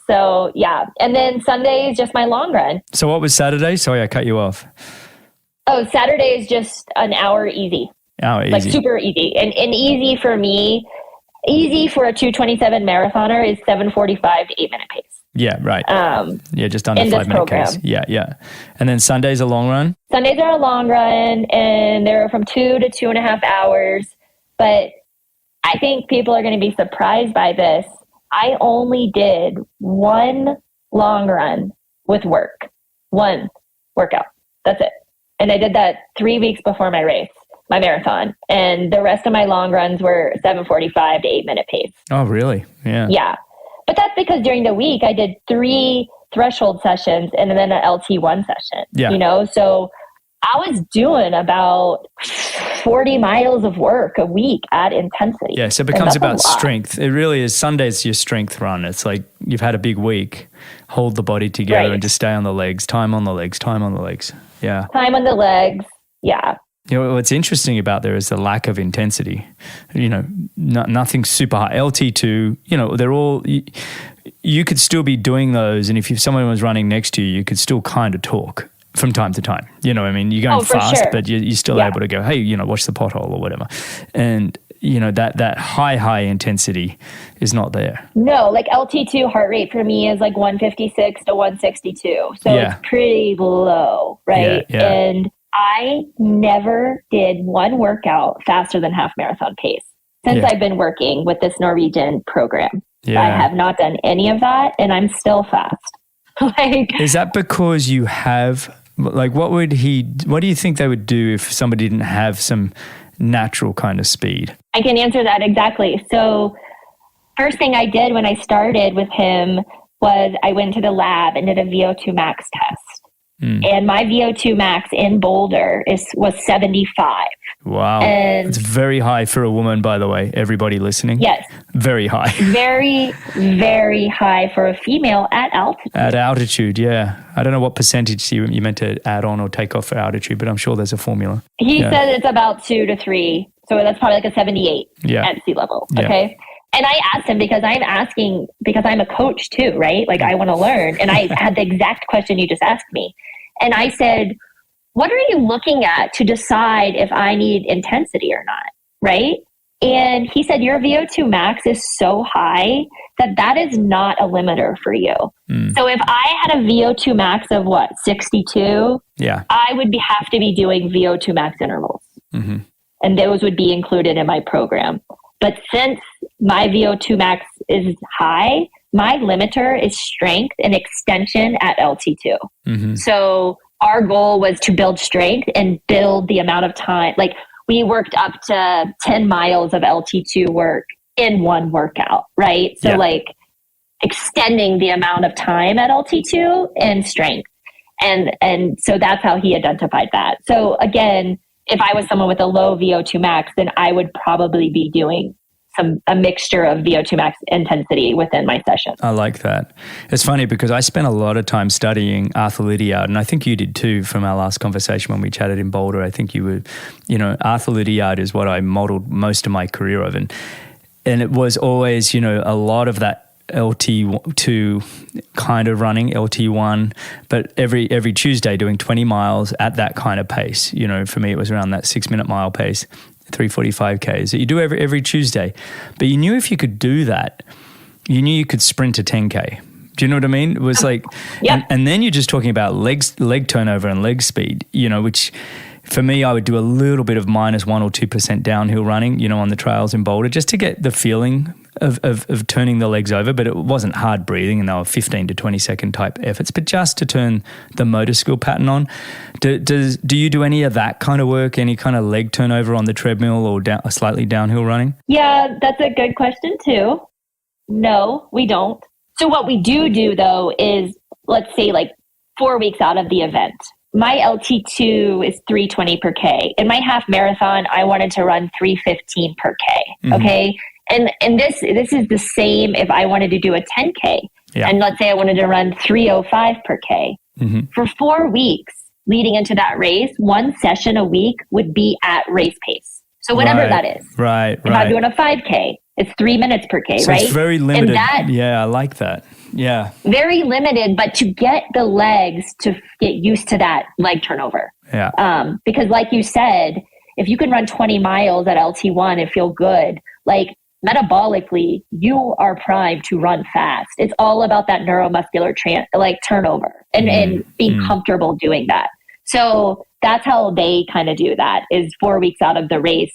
So yeah. And then Sunday is just my long run. So what was Saturday? Sorry, I cut you off. Oh, Saturday is just an hour easy. Oh, easy. Like super easy. And easy for me, easy for a 2:27 marathoner is 7:45 to 8-minute pace. Yeah, right. Just under 5-minute pace. Yeah. And then Sunday's a long run? Sundays are a long run and they're from 2 to 2.5 hours. But I think people are going to be surprised by this. I only did 1 long run with work. 1 workout. That's it. And I did that 3 weeks before my race, my marathon. And the rest of my long runs were 7:45 to 8-minute pace. Oh, really? Yeah. Yeah. But that's because during the week I did 3 threshold sessions and then an LT1 session. Yeah. You know, so I was doing about 40 miles of work a week at intensity. Yeah, so it becomes about strength. It really is. Sunday's your strength run. It's like you've had a big week. Hold the body together and just stay on the legs. Time on the legs. Yeah. Time on the legs. Yeah. You know, what's interesting about there is the lack of intensity. You know, nothing super high. LT2, you know, they're all, you could still be doing those. And if someone was running next to you, you could still kind of talk from time to time. You know, I mean, you're going fast, but you're still able to go, hey, you know, watch the pothole or whatever. And, you know, that high intensity is not there. No, like LT2 heart rate for me is like 156 to 162. So it's pretty low, right? Yeah. And I never did 1 workout faster than half marathon pace since I've been working with this Norwegian program. Yeah. I have not done any of that and I'm still fast. Is that because you have, like, what do you think they would do if somebody didn't have some natural kind of speed? I can answer that exactly. So first thing I did when I started with him was I went to the lab and did a VO2 max test. And my VO2 max in Boulder was 75. Wow. And it's very high for a woman, by the way, everybody listening. Yes. Very high. Very, very high for a female at altitude. At altitude, yeah. I don't know what percentage you meant to add on or take off for altitude, but I'm sure there's a formula. He said it's about 2 to 3. So that's probably like a 78 at sea level. Okay. And I asked him because I'm a coach too, right? Like I want to learn. And I had the exact question you just asked me. And I said, what are you looking at to decide if I need intensity or not? Right. And he said, your VO2 max is so high that is not a limiter for you. So if I had a VO2 max of 62, I would have to be doing VO2 max intervals. And those would be included in my program. But since my VO2 max is high, my limiter is strength and extension at LT2. So our goal was to build strength and build the amount of time. Like we worked up to 10 miles of LT2 work in one workout, right? So like extending the amount of time at LT2 and strength. And so that's how he identified that. So again, if I was someone with a low VO2 max, then I would probably be doing a mixture of VO2 max intensity within my session. I like that. It's funny because I spent a lot of time studying Arthur Lydiard, and I think you did too from our last conversation when we chatted in Boulder. I think you were, Arthur Lydiard is what I modeled most of my career of. And it was always, a lot of that LT2 kind of running, LT1, but every Tuesday doing 20 miles at that kind of pace. For me, it was around that 6-minute mile pace, 345 Ks that you do every Tuesday. But you knew if you could do that, you knew you could sprint a 10K. Do you know what I mean? It was like, and then you're just talking about leg turnover and leg speed, which for me, I would do a little bit of -1 or 2% downhill running, on the trails in Boulder, just to get the feeling of turning the legs over. But it wasn't hard breathing, and they were 15 to 20 second type efforts, but just to turn the motor skill pattern on. Do you do any of that kind of work, any kind of leg turnover on the treadmill or slightly downhill running? Yeah, that's a good question too. No, we don't. So what we do though is, let's say like 4 weeks out of the event, my LT2 is 320 per K. In my half marathon, I wanted to run 315 per K. Okay. And this is the same if I wanted to do a 10K. And let's say I wanted to run 305 per K. For 4 weeks leading into that race, one session a week would be at race pace. So whatever that is. Right. If I'm doing a 5K, it's 3 minutes per K, so right? It's very limited. I like that. Yeah. Very limited, but to get the legs to get used to that leg turnover. Yeah. Because like you said, if you can run 20 miles at LT1 and feel good, like metabolically, you are primed to run fast. It's all about that neuromuscular turnover and being comfortable doing that. So that's how they kind of do that, is 4 weeks out of the race.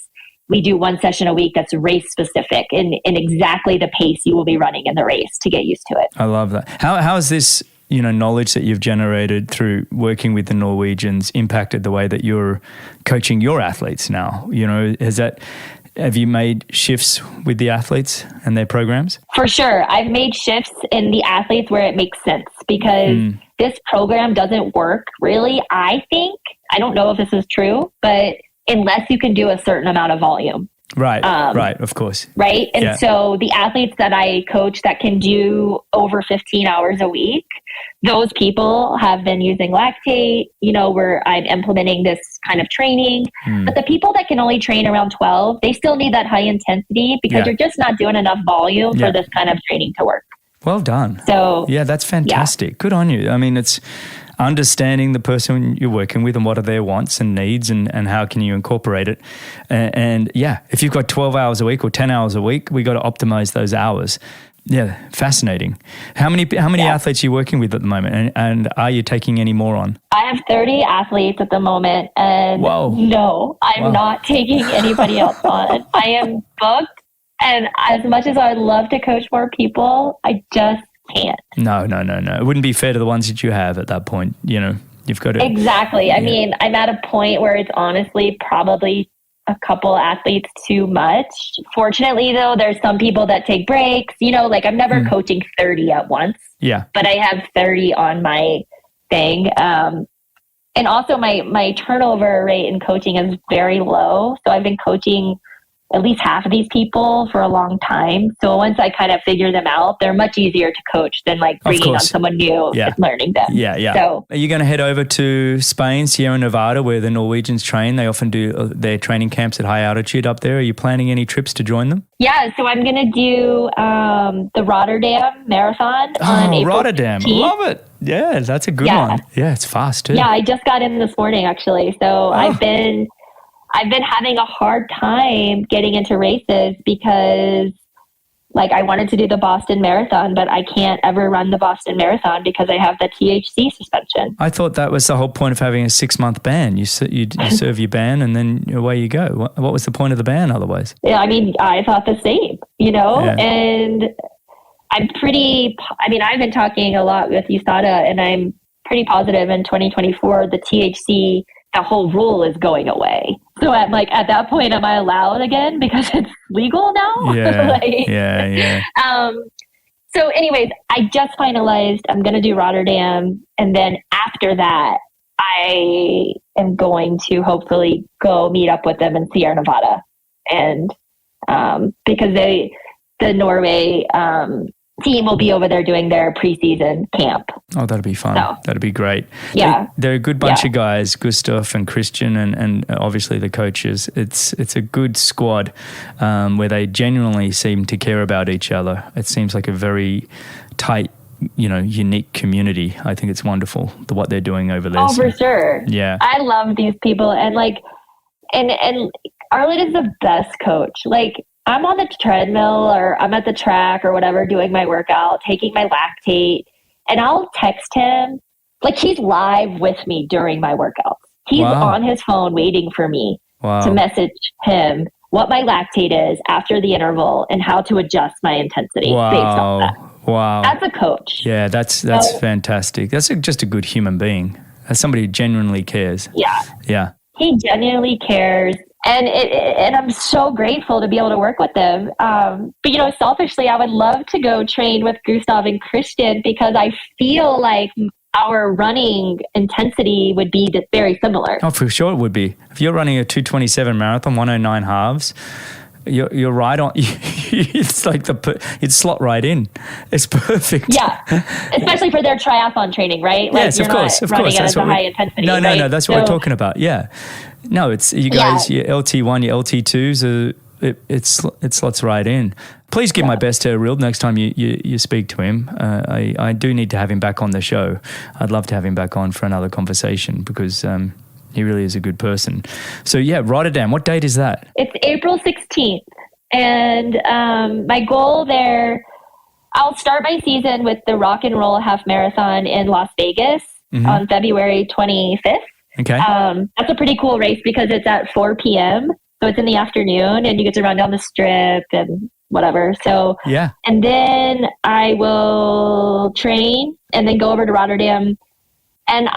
We do one session a week that's race specific and exactly the pace you will be running in the race to get used to it. I love that. How is this, knowledge that you've generated through working with the Norwegians impacted the way that you're coaching your athletes now? Have you made shifts with the athletes and their programs? For sure. I've made shifts in the athletes where it makes sense because this program doesn't work really, I think. I don't know if this is true, but unless you can do a certain amount of volume. Right, of course. Right? And so the athletes that I coach that can do over 15 hours a week, those people have been using lactate, where I'm implementing this kind of training. But the people that can only train around 12, they still need that high intensity because you're just not doing enough volume for this kind of training to work. Well done. So that's fantastic. Yeah. Good on you. I mean, it's understanding the person you're working with and what are their wants and needs and how can you incorporate it. And if you've got 12 hours a week or 10 hours a week, we got to optimize those hours. Yeah, fascinating. How many athletes are you working with at the moment, and are you taking any more on? I have 30 athletes at the moment, and no, I'm not taking anybody else on. I am booked, and as much as I'd love to coach more people, I just can't. No. It wouldn't be fair to the ones that you have at that point. You've got to... Exactly. I mean, I'm at a point where it's honestly probably a couple athletes too much. Fortunately, though, there's some people that take breaks. I'm never coaching 30 at once. Yeah. But I have 30 on my thing. And also my turnover rate in coaching is very low. So I've been coaching at least half of these people for a long time. So once I kind of figure them out, they're much easier to coach than like bringing on someone new and learning them. Yeah. So, are you going to head over to Spain, Sierra Nevada, where the Norwegians train? They often do their training camps at high altitude up there. Are you planning any trips to join them? Yeah, so I'm going to do the Rotterdam Marathon on April Rotterdam. 15th. Love it. Yeah, that's a good one. Yeah, it's fast too. Yeah, I just got in this morning actually. So I've been having a hard time getting into races because like I wanted to do the Boston Marathon, but I can't ever run the Boston Marathon because I have the THC suspension. I thought that was the whole point of having a 6-month ban. You serve your ban and then away you go. What was the point of the ban otherwise? Yeah, I mean, I thought the same, and I've been talking a lot with USADA and I'm pretty positive in 2024, the THC, the whole rule is going away. So at that point, am I allowed again because it's legal now? Yeah, So anyways, I just finalized, I'm going to do Rotterdam. And then after that, I am going to hopefully go meet up with them in Sierra Nevada. And because the Norway team will be over there doing their preseason camp. Oh, that'll be fun. So, that'll be great. Yeah. They're a good bunch of guys, Gustav and Kristian and obviously the coaches. It's a good squad where they genuinely seem to care about each other. It seems like a very tight, unique community. I think it's wonderful what they're doing over there. Oh, for sure. Yeah. I love these people and and Arild is the best coach. I'm on the treadmill or I'm at the track or whatever doing my workout, taking my lactate, and I'll text him. He's live with me during my workouts. He's on his phone waiting for me to message him what my lactate is after the interval and how to adjust my intensity based on that. Wow. That's a coach. Yeah, that's fantastic. That's just a good human being. That's somebody who genuinely cares. Yeah. Yeah. He genuinely cares. And I'm so grateful to be able to work with them. But, selfishly, I would love to go train with Gustav and Kristian because I feel like our running intensity would be very similar. Oh, for sure it would be. If you're running a 2:27 marathon, 1:09 halves, you're right on. It's like you'd slot right in. It's perfect. Yeah, especially for their triathlon training, right? Yes, of course. Running at a high intensity. No. That's what we're talking about. Yeah. No, it's you guys. Your LT1, your LT2s. It slots right in. Please give my best to Arild next time you speak to him. I do need to have him back on the show. I'd love to have him back on for another conversation because he really is a good person. So Rotterdam. What date is that? It's April 16th, and my goal there. I'll start my season with the Rock and Roll Half Marathon in Las Vegas on February 25th. Okay. That's a pretty cool race because it's at 4 p.m. So it's in the afternoon and you get to run down the strip and whatever. So, and then I will train and then go over to Rotterdam. And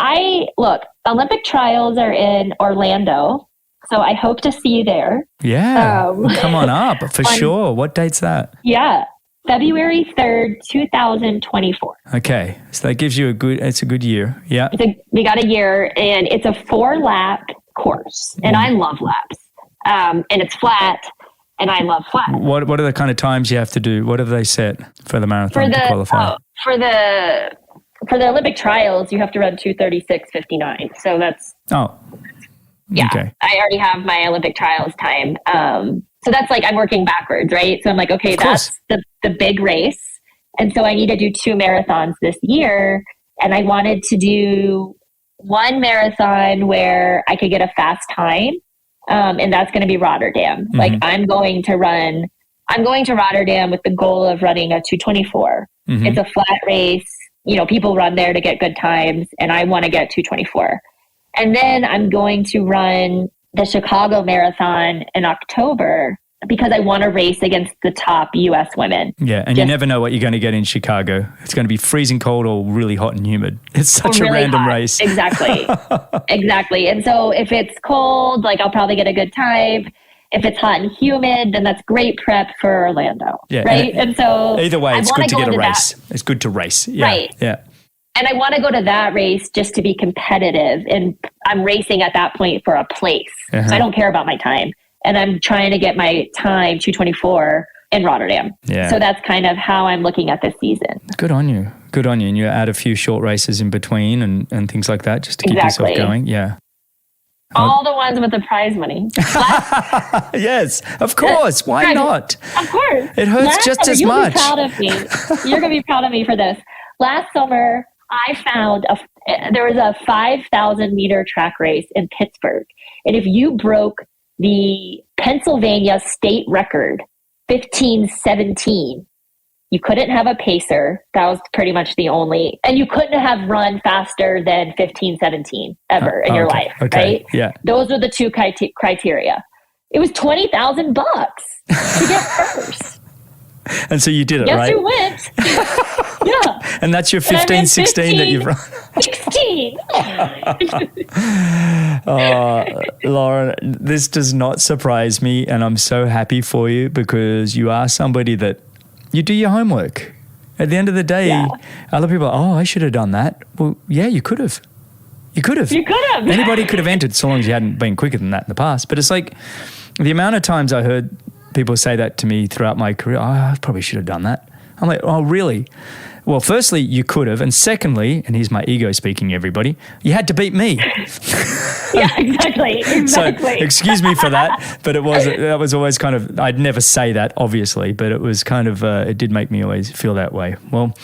Olympic trials are in Orlando. So I hope to see you there. Yeah. Come on up for sure. What date's that? Yeah. February 3rd, 2024. Okay. So that gives you it's a good year. Yeah. We got a year and it's a 4-lap course and I love laps. And it's flat and I love flat. What are the kind of times you have to do? What have they set for the marathon to qualify? For the Olympic trials, you have to run 2:36:59. So that's... Oh. Yeah. Okay. I already have my Olympic trials time. So that's I'm working backwards, right? So I'm okay, that's the big race. And so I need to do 2 marathons this year. And I wanted to do one marathon where I could get a fast time. And that's going to be Rotterdam. I'm going to Rotterdam with the goal of running a 2:24. It's a flat race. People run there to get good times and I want to get 2:24. And then I'm going to run the Chicago Marathon in October because I want to race against the top U.S. women. Yeah, and you never know what you're going to get in Chicago. It's going to be freezing cold or really hot and humid. It's such a random race. Exactly. Exactly. And so if it's cold, I'll probably get a good time. If it's hot and humid, then that's great prep for Orlando. Yeah, right? And so either way, it's good to get a race. It's good to race. Yeah, right. Yeah. And I want to go to that race just to be competitive. And I'm racing at that point for a place. So I don't care about my time. and I'm trying to get my time 2:24 in Rotterdam. Yeah. So that's kind of how I'm looking at this season. Good on you. Good on you. And you add a few short races in between and things like that just to keep yourself going. Yeah. All the ones with the prize money. Yes, of course. Why not? Of course. It hurts just as much. You'll be proud of me. You're going to be proud of me for this. Last summer, I found there was a 5,000 meter track race in Pittsburgh. And if you broke the Pennsylvania state record, 15:17, you couldn't have a pacer. That was pretty much the only, and you couldn't have run faster than 15:17 ever in your life, right? Yeah. Those are the two criteria. It was $20,000 to get first. And so you did it, yes, right? Yes, you went. Yeah. And that's your 15:16 that you've run. 16. Lauren, this does not surprise me, and I'm so happy for you because you are somebody that you do your homework. At the end of the day, other people are, I should have done that. Well, yeah, you could have. You could have. Anybody could have entered so long as you hadn't been quicker than that in the past. But it's like the amount of times I heard people say that to me throughout my career, I probably should have done that. I'm like, oh, really? Well, firstly, you could have. And secondly, and here's my ego speaking, everybody, you had to beat me. Yeah, exactly. So excuse me for that, but that was always kind of, I'd never say that, obviously, but it was kind of, it did make me always feel that way. Well,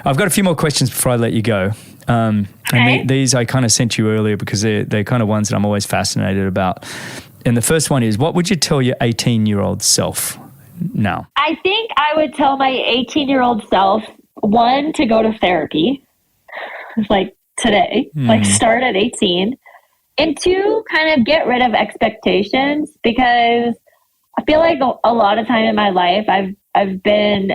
I've got a few more questions before I let you go. And these I kind of sent you earlier because they're kind of ones that I'm always fascinated about. And the first one is, what would you tell your 18-year-old self now? I think I would tell my 18-year-old self, one, to go to therapy, like today, like start at 18. And two, kind of get rid of expectations, because I feel like a lot of time in my life, I've been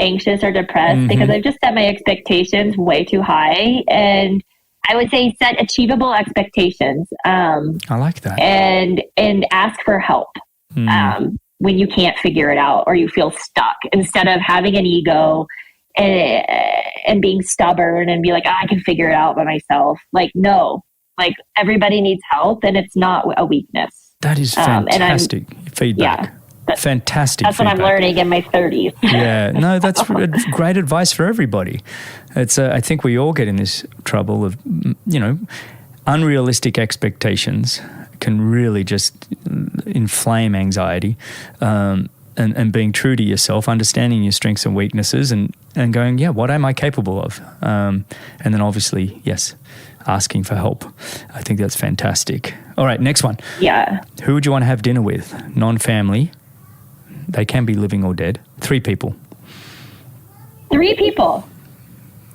anxious or depressed because I've just set my expectations way too high. And I would say set achievable expectations. I like that. And ask for help when you can't figure it out or you feel stuck, instead of having an ego and being stubborn and be like, I can figure it out by myself. Like, no, like everybody needs help, and it's not a weakness. That is fantastic feedback. Yeah, fantastic. That's feedback. What I'm learning in my 30s. Yeah, no, that's great advice for everybody. It's I think we all get in this trouble of, unrealistic expectations can really just inflame anxiety. And being true to yourself, understanding your strengths and weaknesses, and going, what am I capable of? And then obviously, yes, asking for help. I think that's fantastic. All right, next one. Yeah. Who would you want to have dinner with? Non-family. They can be living or dead. 3 people. 3 people.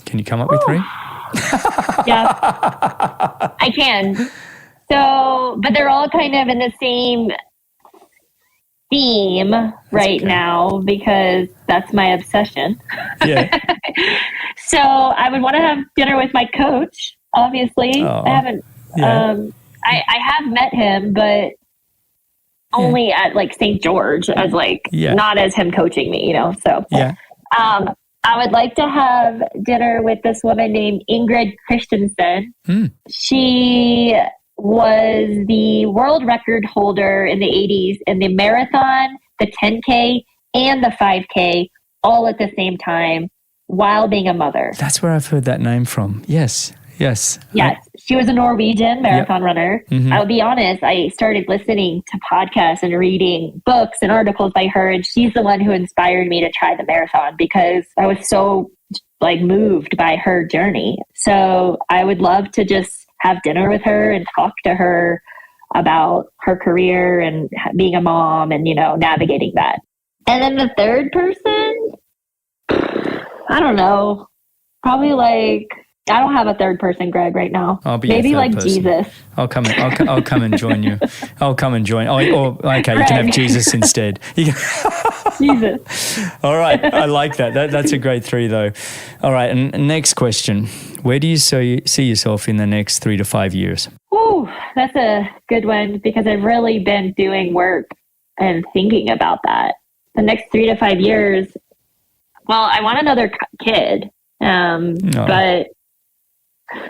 Can you come up with 3? Yeah, I can. So, but they're all kind of in the same theme right now, because that's my obsession. Yeah. So I would want to have dinner with my coach, obviously. I haven't, I have met him, but only at like St. George as not as him coaching me, so. Yeah. I would like to have dinner with this woman named Ingrid Christensen. She was the world record holder in the 80s in the marathon, the 10K, and the 5K all at the same time while being a mother. That's where I've heard that name from. Yes. She was a Norwegian marathon runner. I'll be honest, I started listening to podcasts and reading books and articles by her, and she's the one who inspired me to try the marathon, because I was so moved by her journey. So I would love to just have dinner with her and talk to her about her career and being a mom and, navigating that. And then the third person, I don't know, probably I don't have a third person, Greg, right now. I'll be maybe person. Jesus. I'll come and join you. I'll come and join. Okay, Greg. You can have Jesus instead. Jesus. All right, I like that. That's a great 3, though. All right, and next question: where do you see yourself in the next 3 to 5 years? Ooh, that's a good one, because I've really been doing work and thinking about that. The next 3 to 5 years. Well, I want another kid, but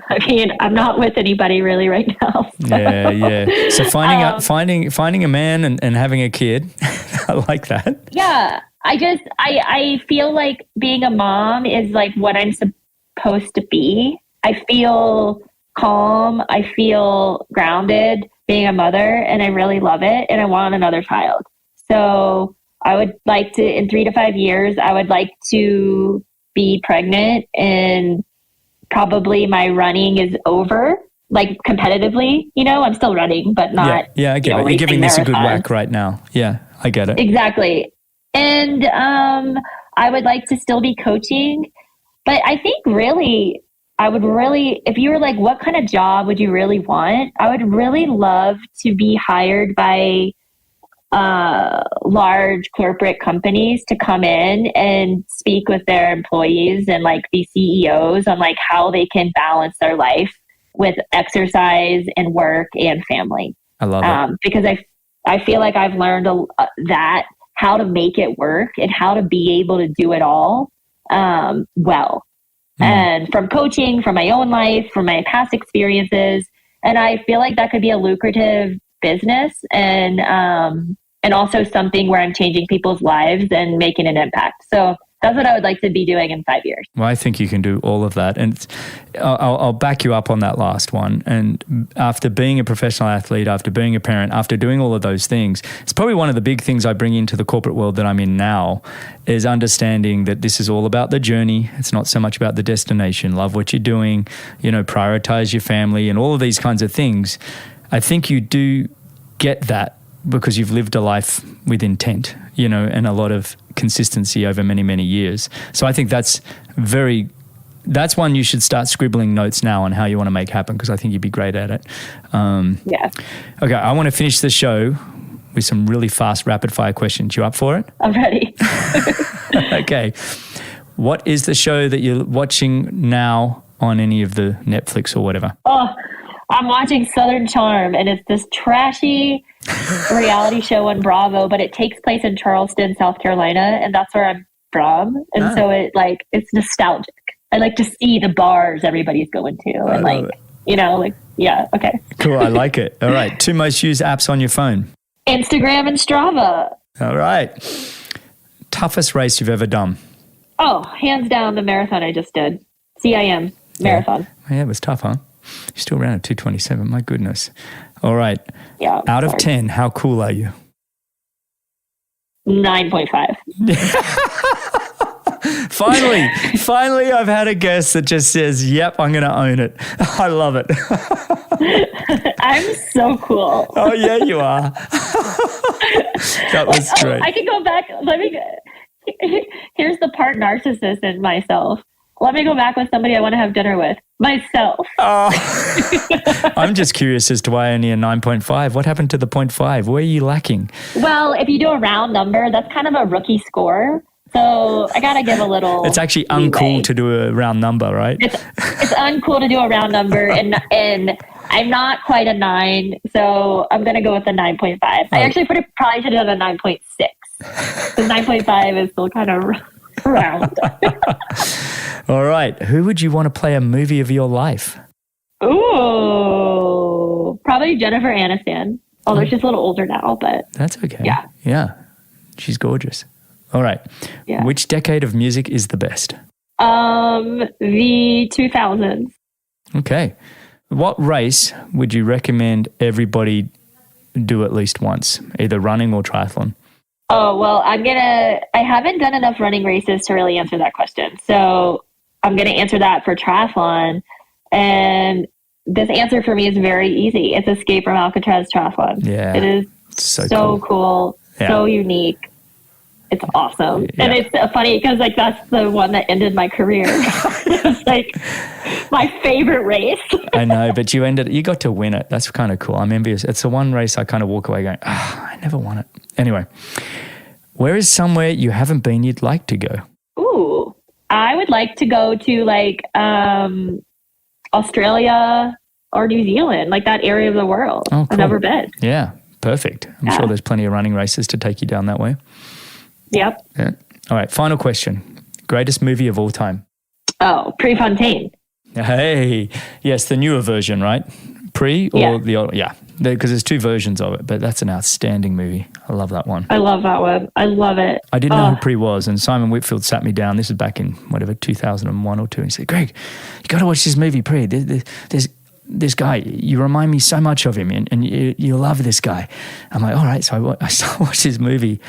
I mean, I'm not with anybody really right now. So. Yeah. So finding a man and having a kid, I like that. Yeah. I feel like being a mom is like what I'm supposed to be. I feel calm. I feel grounded being a mother, and I really love it. And I want another child. So I would like to, in 3 to 5 years, I would like to be pregnant, and probably my running is over, like competitively, I'm still running, but not. Yeah, I get it. You're giving this a good whack right now. Yeah, I get it. Exactly. And I would like to still be coaching, but I think really, if you were like, what kind of job would you really want? I would really love to be hired by large corporate companies to come in and speak with their employees and like be CEOs on like how they can balance their life with exercise and work and family. I love it. Because I feel like I've learned that how to make it work and how to be able to do it all well. And from coaching, from my own life, from my past experiences. And I feel like that could be a lucrative business and also something where I'm changing people's lives and making an impact. So that's what I would like to be doing in 5 years. Well, I think you can do all of that. And I'll back you up on that last one. And after being a professional athlete, after being a parent, after doing all of those things, it's probably one of the big things I bring into the corporate world that I'm in now is understanding that this is all about the journey. It's not so much about the destination. Love what you're doing, prioritize your family and all of these kinds of things. I think you do get that because you've lived a life with intent, and a lot of consistency over many, many years. So I think that's one you should start scribbling notes now on how you want to make happen, because I think you'd be great at it. Yeah. Okay, I want to finish the show with some really fast rapid fire questions. You up for it? I'm ready. Okay. What is the show that you're watching now on any of the Netflix or whatever? Oh, I'm watching Southern Charm, and it's this trashy reality show on Bravo, but it takes place in Charleston, South Carolina, and that's where I'm from. And so it's nostalgic. I like to see the bars everybody's going to, and yeah, okay. Cool, I like it. All right, 2 most used apps on your phone. Instagram and Strava. All right. Toughest race you've ever done? Oh, hands down, the marathon I just did. CIM marathon. Yeah, it was tough, huh? You still ran at 2:27. My goodness. All right. Yeah. Out of 10, how cool are you? 9.5. Finally, I've had a guest that just says, "Yep, I'm going to own it." I love it. I'm so cool. Oh yeah, you are. That was great. I can go back. Here's the part narcissist in myself. Let me go back with somebody I want to have dinner with. Myself. Oh. I'm just curious as to why only a 9.5. What happened to the 0.5? Where are you lacking? Well, if you do a round number, that's kind of a rookie score. So I got to give a little It's actually uncool to do a round number, right? It's uncool to do a round number, and I'm not quite a 9, so I'm going to go with the 9.5. I actually probably should have done a 9.6. The 9.5 is still kind of round. All right. Who would you want to play a movie of your life? Ooh, probably Jennifer Aniston. Although she's a little older now, but that's okay. Yeah. She's gorgeous. All right. Yeah. Which decade of music is the best? The 2000s. Okay. What race would you recommend everybody do at least once, either running or triathlon? Oh, well, I haven't done enough running races to really answer that question. So I'm going to answer that for triathlon. And this answer for me is very easy. It's Escape from Alcatraz Triathlon. Yeah. It is so cool, so unique. It's awesome. Yeah. And it's funny because that's the one that ended my career. It's my favorite race. I know, but you got to win it. That's kind of cool. I'm envious. It's the one race I kind of walk away going, I never won it. Anyway, where is somewhere you haven't been you'd like to go? Ooh, I would like to go to Australia or New Zealand, that area of the world. Oh, cool. I've never been. Yeah, perfect. I'm sure there's plenty of running races to take you down that way. Yep. Yeah. All right. Final question. Greatest movie of all time? Oh, Prefontaine. Hey, yes, the newer version, right? Pre or the old? Yeah, because there's two versions of it, but that's an outstanding movie. I love that one. I love that one. I love it. I didn't know who Pre was, and Simon Whitfield sat me down. This is back in 2001 or 2, and he said, "Greg, you got to watch this movie, Pre. There's this guy. You remind me so much of him, and you love this guy." I'm like, all right. So I watched this movie.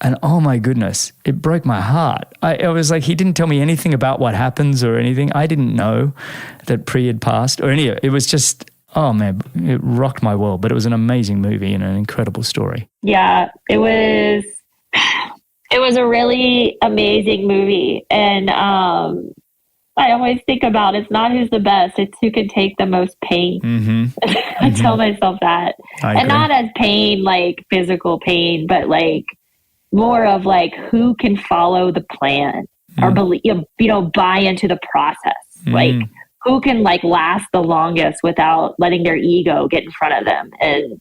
And oh my goodness, it broke my heart. I was like, he didn't tell me anything about what happens or anything. I didn't know that Pre had passed or any. It was just, oh man, it rocked my world. But it was an amazing movie and an incredible story. Yeah, it was a really amazing movie. And I always think about it's not who's the best, it's who can take the most pain. Mm-hmm. I tell myself that. And not as pain, like physical pain, but like more of like who can follow the plan or believe, buy into the process. Like who can like last the longest without letting their ego get in front of them and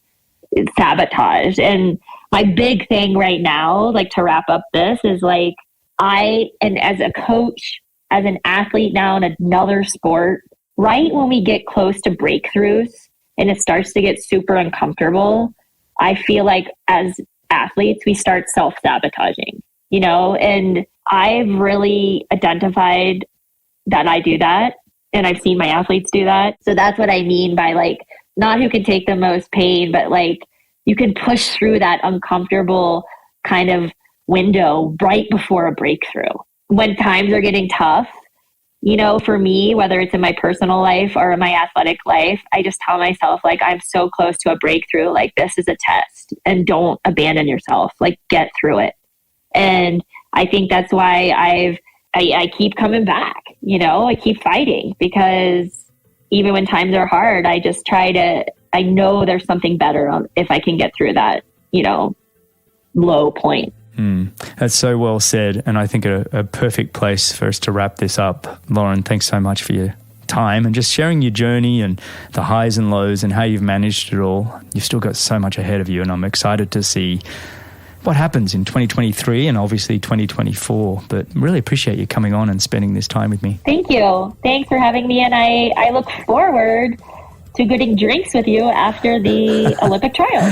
sabotage. And my big thing right now, like to wrap up this, is like and as a coach, as an athlete now in another sport, right when we get close to breakthroughs and it starts to get super uncomfortable, I feel like as athletes, we start self-sabotaging, and I've really identified that I do that, and I've seen my athletes do that. So that's what I mean by like, not who can take the most pain, but like you can push through that uncomfortable kind of window right before a breakthrough. When times are getting tough, for me, whether it's in my personal life or in my athletic life, I just tell myself, like, I'm so close to a breakthrough. Like, this is a test, and don't abandon yourself. Like, get through it. And I think that's why I keep coming back. I keep fighting, because even when times are hard, I just I know there's something better if I can get through that, low point. That's so well said, and I think a perfect place for us to wrap this up. Lauren, thanks so much for your time and just sharing your journey and the highs and lows and how you've managed it all. You've still got so much ahead of you, and I'm excited to see what happens in 2023 and obviously 2024. But really appreciate you coming on and spending this time with me. Thank you. Thanks for having me, and I look forward to getting drinks with you after the Olympic trials.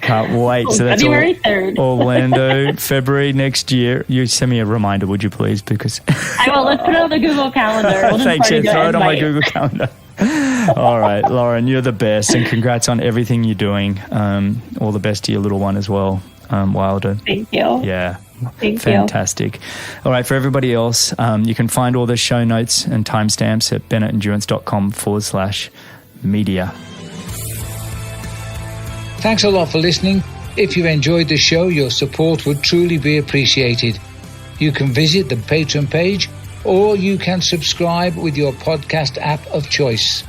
Can't wait. So that's February 3rd. Orlando, February next year. You send me a reminder, would you please? Because I will. Let's put it on the Google Calendar. We'll Thanks. Yeah, throw it on my Google Calendar. All right, Lauren, you're the best, and congrats on everything you're doing. All the best to your little one as well, Wilder. Thank you. Yeah. Fantastic. All right, for everybody else, you can find all the show notes and timestamps at bennettendurance.com/media. Thanks a lot for listening. If you enjoyed the show, your support would truly be appreciated. You can visit the Patreon page, or you can subscribe with your podcast app of choice.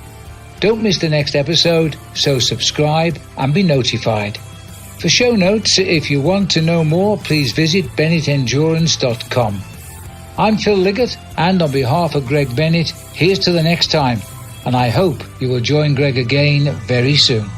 Don't miss the next episode, so subscribe and be notified. For show notes, if you want to know more, please visit bennettendurance.com. I'm Phil Liggett, and on behalf of Greg Bennett, here's to the next time, and I hope you will join Greg again very soon.